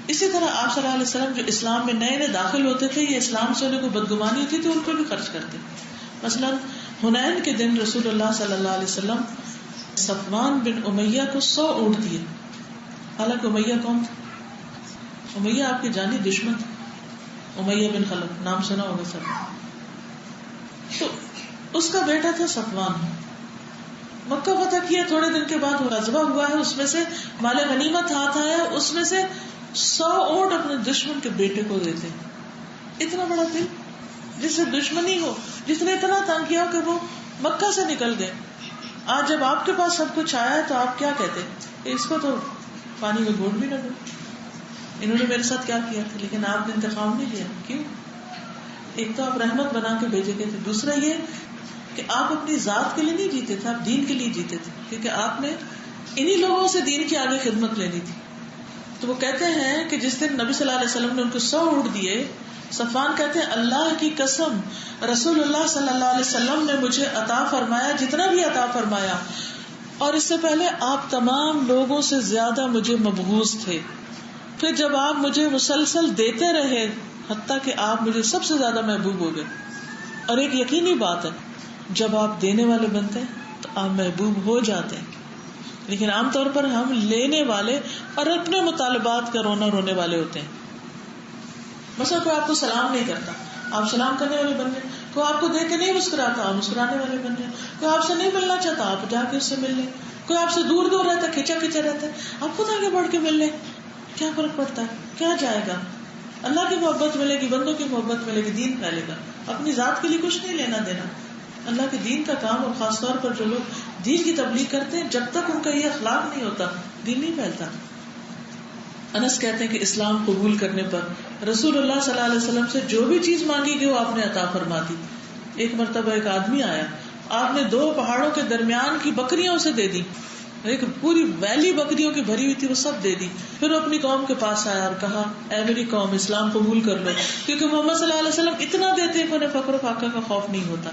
اسی طرح آپ صلی اللہ علیہ وسلم جو اسلام میں نئے نئے داخل ہوتے تھے یا اسلام سے انہیں کو بدگمانی ہوتی تھی ان کو بھی خرچ کرتے. مثلا حنین کے دن رسول اللہ صلی اللہ علیہ وسلم صفوان بن امیہ کو 100 اونٹ دیے. حالانکہ امیہ کون تھا؟ امیہ آپ کے جانی دشمن تھے. امیہ بن خلف نام سنا ہوگا سب. تو اس کا بیٹا تھا صفوان. مکہ فتح کیا، تھوڑے دن کے بعد وہ غزوہ ہوا ہے، اس میں سے مال غنیمت ہاتھ آیا، اس میں سے 100 اونٹ اپنے دشمن کے بیٹے کو دیتے. اتنا بڑا دل جس سے دشمنی ہو، جس نے اتنا تنگ کیا کہ وہ مکہ سے نکل گئے. آج جب آپ کے پاس سب کچھ آیا ہے تو آپ کیا کہتے کہ اس کو تو پانی میں گھوٹ بھی نہ دو، انہوں نے میرے ساتھ کیا کیا تھا. لیکن آپ نے انتقام نہیں لیا. کیوں؟ ایک تو آپ رحمت بنا کے بھیجے گئے تھے، دوسرا یہ کہ آپ اپنی ذات کے لیے نہیں جیتے تھے، آپ دین کے لیے جیتے تھے، کیونکہ آپ نے انہی لوگوں سے دین کی آگے خدمت لینی تھی. تو وہ کہتے ہیں کہ جس دن نبی صلی اللہ علیہ وسلم نے ان کو 100 اونٹ دیے، صفوان کہتے ہیں اللہ کی قسم رسول اللہ صلی اللہ علیہ وسلم نے مجھے عطا فرمایا جتنا بھی عطا فرمایا، اور اس سے پہلے آپ تمام لوگوں سے زیادہ مجھے مبغوض تھے. پھر جب آپ مجھے مسلسل دیتے رہے حتیٰ کہ آپ مجھے سب سے زیادہ محبوب ہو گئے. اور ایک یقینی بات ہے، جب آپ دینے والے بنتے ہیں تو آپ محبوب ہو جاتے ہیں. لیکن عام طور پر ہم لینے والے اور اپنے مطالبات کا رونا رونے والے ہوتے ہیں. مثلا کوئی آپ کو سلام نہیں کرتا، آپ سلام کرنے والے بن گئے. کوئی آپ کو دیکھ کے نہیں مسکراتا، آپ مسکرانے والے بن گئے. کوئی آپ سے نہیں ملنا چاہتا، آپ جا کے اس سے مل لیں. کوئی آپ سے دور دور رہتا ہے، کھچا کھچا رہتا ہے، آپ خود آگے بڑھ کے مل لیں. کیا فرق پڑتا ہے؟ کیا جائے گا؟ اللہ کی محبت ملے گی، بندوں کی محبت ملے گی، دین پھیلے گا. اپنی ذات کے لیے کچھ نہیں لینا دینا. اللہ کے دین کا کام، اور خاص طور پر جو لوگ دین کی تبلیغ کرتے ہیں، جب تک ان کا یہ اخلاق نہیں ہوتا دین نہیں پھیلتا. انس کہتے ہیں کہ اسلام قبول کرنے پر رسول اللہ صلی اللہ علیہ وسلم سے جو بھی چیز مانگی گئی وہ آپ نے عطا فرما دی. ایک مرتبہ ایک آدمی آیا، آپ نے 2 پہاڑوں کے درمیان کی بکریاں اسے دے دی، ایک پوری ویلی بکریوں کی بھری ہوئی تھی، وہ سب دے دی. پھر وہ اپنی قوم کے پاس آیا اور کہا اے میری قوم اسلام قبول کر لو، کیونکہ محمد صلی اللہ علیہ وسلم اتنا دیتے کہ انہیں فقر و فاقہ کا خوف نہیں ہوتا.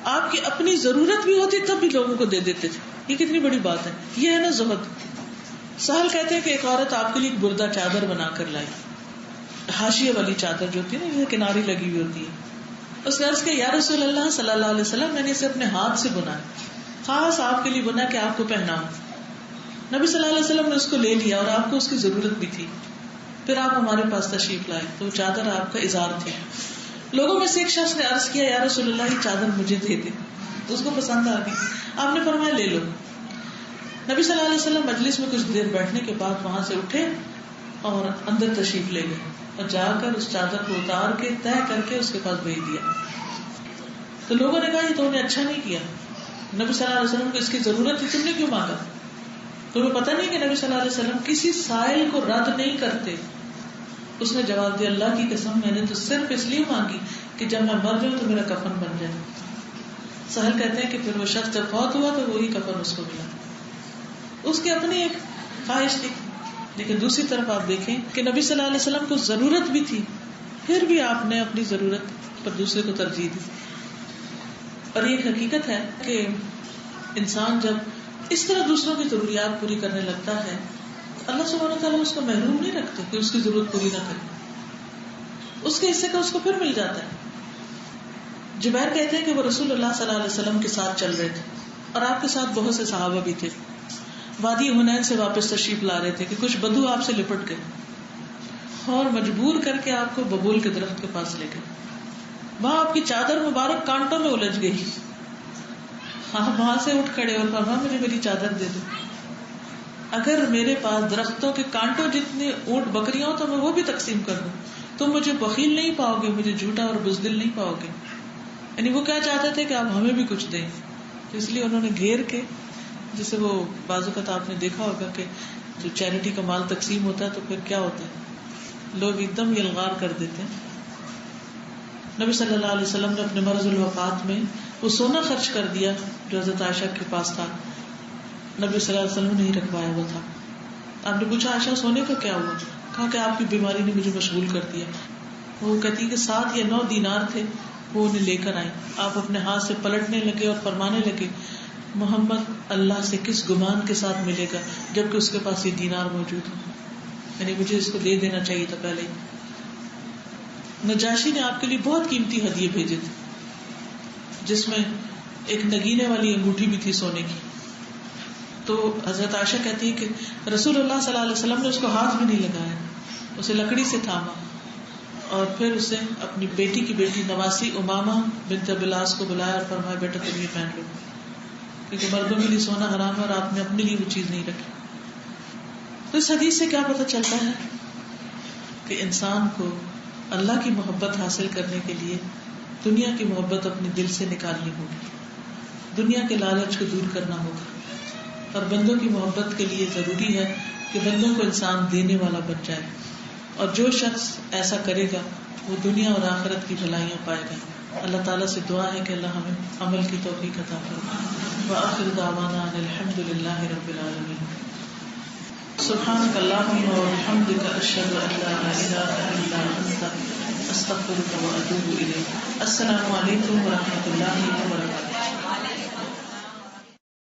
آپ کی اپنی ضرورت بھی ہوتی تب بھی لوگوں کو دے دیتے تھے. یہ کتنی بڑی بات ہے. یہ ہے نا زہد. سہل کہتے ہیں کہ ایک عورت آپ کے لیے ایک بردہ چادر بنا کر لائی، حاشیے والی چادر جو ہوتی ہے نا، یہ کناری لگی ہوئی ہوتی ہے. اس نے عرض کیا یا رسول اللہ صلی اللہ علیہ وسلم میں نے اسے اپنے ہاتھ سے بنا، خاص آپ کے لیے بنا کہ آپ کو پہناؤں. نبی صلی اللہ علیہ وسلم نے اس کو لے لیا اور آپ کو اس کی ضرورت بھی تھی. پھر آپ ہمارے پاس تشریف لائے تو وہ چادر آپ کا اظہار تھی. لوگوں میں سے ایک شخص نے عرض کیا یا رسول اللہ یہ چادر مجھے دے دے. اس کو پسند آ گئی. آپ نے فرمایا لے لو. نبی صلی اللہ علیہ وسلم مجلس میں کچھ دیر بیٹھنے کے بعد وہاں سے اٹھے اور اندر تشریف لے گئے اور جا کر اس چادر کو اتار کے طے کر کے اس کے پاس بھیج دیا. تو لوگوں نے کہا یہ تو نے اچھا نہیں کیا، نبی صلی اللہ علیہ وسلم کو اس کی ضرورت تھی، تم نے کیوں مانگا؟ تمہیں پتہ نہیں کہ نبی صلی اللہ علیہ وسلم کسی سائل کو رد نہیں کرتے. اس نے جواب دیا اللہ کی قسم میں نے تو صرف اس لیے مانگی کہ جب میں مر جاؤں تو میرا کفن بن جائے. سہل کہتے ہیں کہ پھر وہ شخص جب فوت ہوا تو وہی کفن اس کو ملا. اس کی اپنی ایک خواہش تھی. لیکن دوسری طرف آپ دیکھیں کہ نبی صلی اللہ علیہ وسلم کو ضرورت بھی تھی، پھر بھی آپ نے اپنی ضرورت پر دوسرے کو ترجیح دی. اور یہ ایک حقیقت ہے کہ انسان جب اس طرح دوسروں کی ضروریات پوری کرنے لگتا ہے تو اللہ سبحانہ وتعالیٰ اس کو محروم نہیں رکھتے کہ اس کی ضرورت پوری نہ کرے. اس کے حصے کا اس کو پھر مل جاتا ہے. جبیر کہتے ہیں کہ وہ رسول اللہ صلی اللہ علیہ وسلم کے ساتھ چل رہے تھے اور آپ کے ساتھ بہت سے صحابہ بھی تھے. وادی حنین سے واپس تشریف لا رہے تھے کہ کچھ بدو آپ سے لپٹ گئے اور مجبور کر کے آپ کو ببول کے درخت کے پاس لے گئے. وہاں آپ کی چادر مبارک کانٹوں میں الجھ گئی. آپ وہاں سے اٹھ کھڑے اور فرمایا مجھے میری چادر دے دو. اگر میرے پاس درختوں کے کانٹوں جتنے اونٹ بکریاں ہو تو میں وہ بھی تقسیم کر دوں. تم مجھے بخیل نہیں پاؤ گے، مجھے جھوٹا اور بزدل نہیں پاؤ گے. یعنی وہ کیا چاہتے تھے کہ آپ ہمیں بھی کچھ دیں. اس لیے انہوں نے گھیر کے، جسے وہ بعض اوقات آپ نے دیکھا ہوگا کہ جو چیریٹی کا مال تقسیم ہوتا ہے تو پھر کیا ہوتا ہے، لوگ ایک دم یلغار کر دیتے ہیں. نبی صلی اللہ علیہ وسلم نے اپنے مرض الوفات میں وہ سونا خرچ کر دیا جو حضرت عائشہ کے پاس تھا. نبی صلی اللہ علیہ وسلم نے نہیں رکھوایا ہوا تھا. آپ نے پوچھا عائشہ سونے کا کیا ہوا؟ کہا کہ آپ کی بیماری نے مجھے مشغول کر دیا. وہ کہتی کہ 7 یا 9 دینار تھے، وہ انہیں لے کر آئیں. آپ اپنے ہاتھ سے پلٹنے لگے اور فرمانے لگے محمد اللہ سے کس گمان کے ساتھ ملے گا جبکہ اس کے پاس یہ دینار موجود ہے، یعنی مجھے اس کو دے دینا چاہیے تھا پہلے. نجاشی نے آپ کے لیے بہت قیمتی ہدیے بھیجے تھے جس میں ایک نگینے والی انگوٹھی بھی تھی سونے کی. تو حضرت عائشہ کہتی ہے کہ رسول اللہ صلی اللہ علیہ وسلم نے اس کو ہاتھ بھی نہیں لگایا، اسے لکڑی سے تھاما اور پھر اسے اپنی بیٹی کی بیٹی نواسی امامہ بنت بلاس کو بلایا اور فرمایا بیٹا تم یہ پہن لو، کیونکہ مردوں کے لیے سونا حرام ہے اور آپ نے اپنے لیے وہ چیز نہیں رکھی. تو اس حدیث سے کیا پتہ چلتا ہے کہ انسان کو اللہ کی محبت حاصل کرنے کے لیے دنیا کی محبت اپنے دل سے نکالنی ہوگی، دنیا کے لالچ کو دور کرنا ہوگا، اور بندوں کی محبت کے لیے ضروری ہے کہ بندوں کو انسان دینے والا بن جائے، اور جو شخص ایسا کرے گا وہ دنیا اور آخرت کی بھلائیاں پائے گا۔ اللہ تعالیٰ سے دعا ہے کہ اللہ ہمیں عمل کی توفیق عطا فرمائے۔ وآخر دعوانا ان الحمد للہ رب العالمین۔ سبحانک اللہم وبحمدک اشہد ان لا الہ الا انت استغفرک واتوب الیک۔ السلام علیکم ورحمۃ اللہ وبرکاتہ۔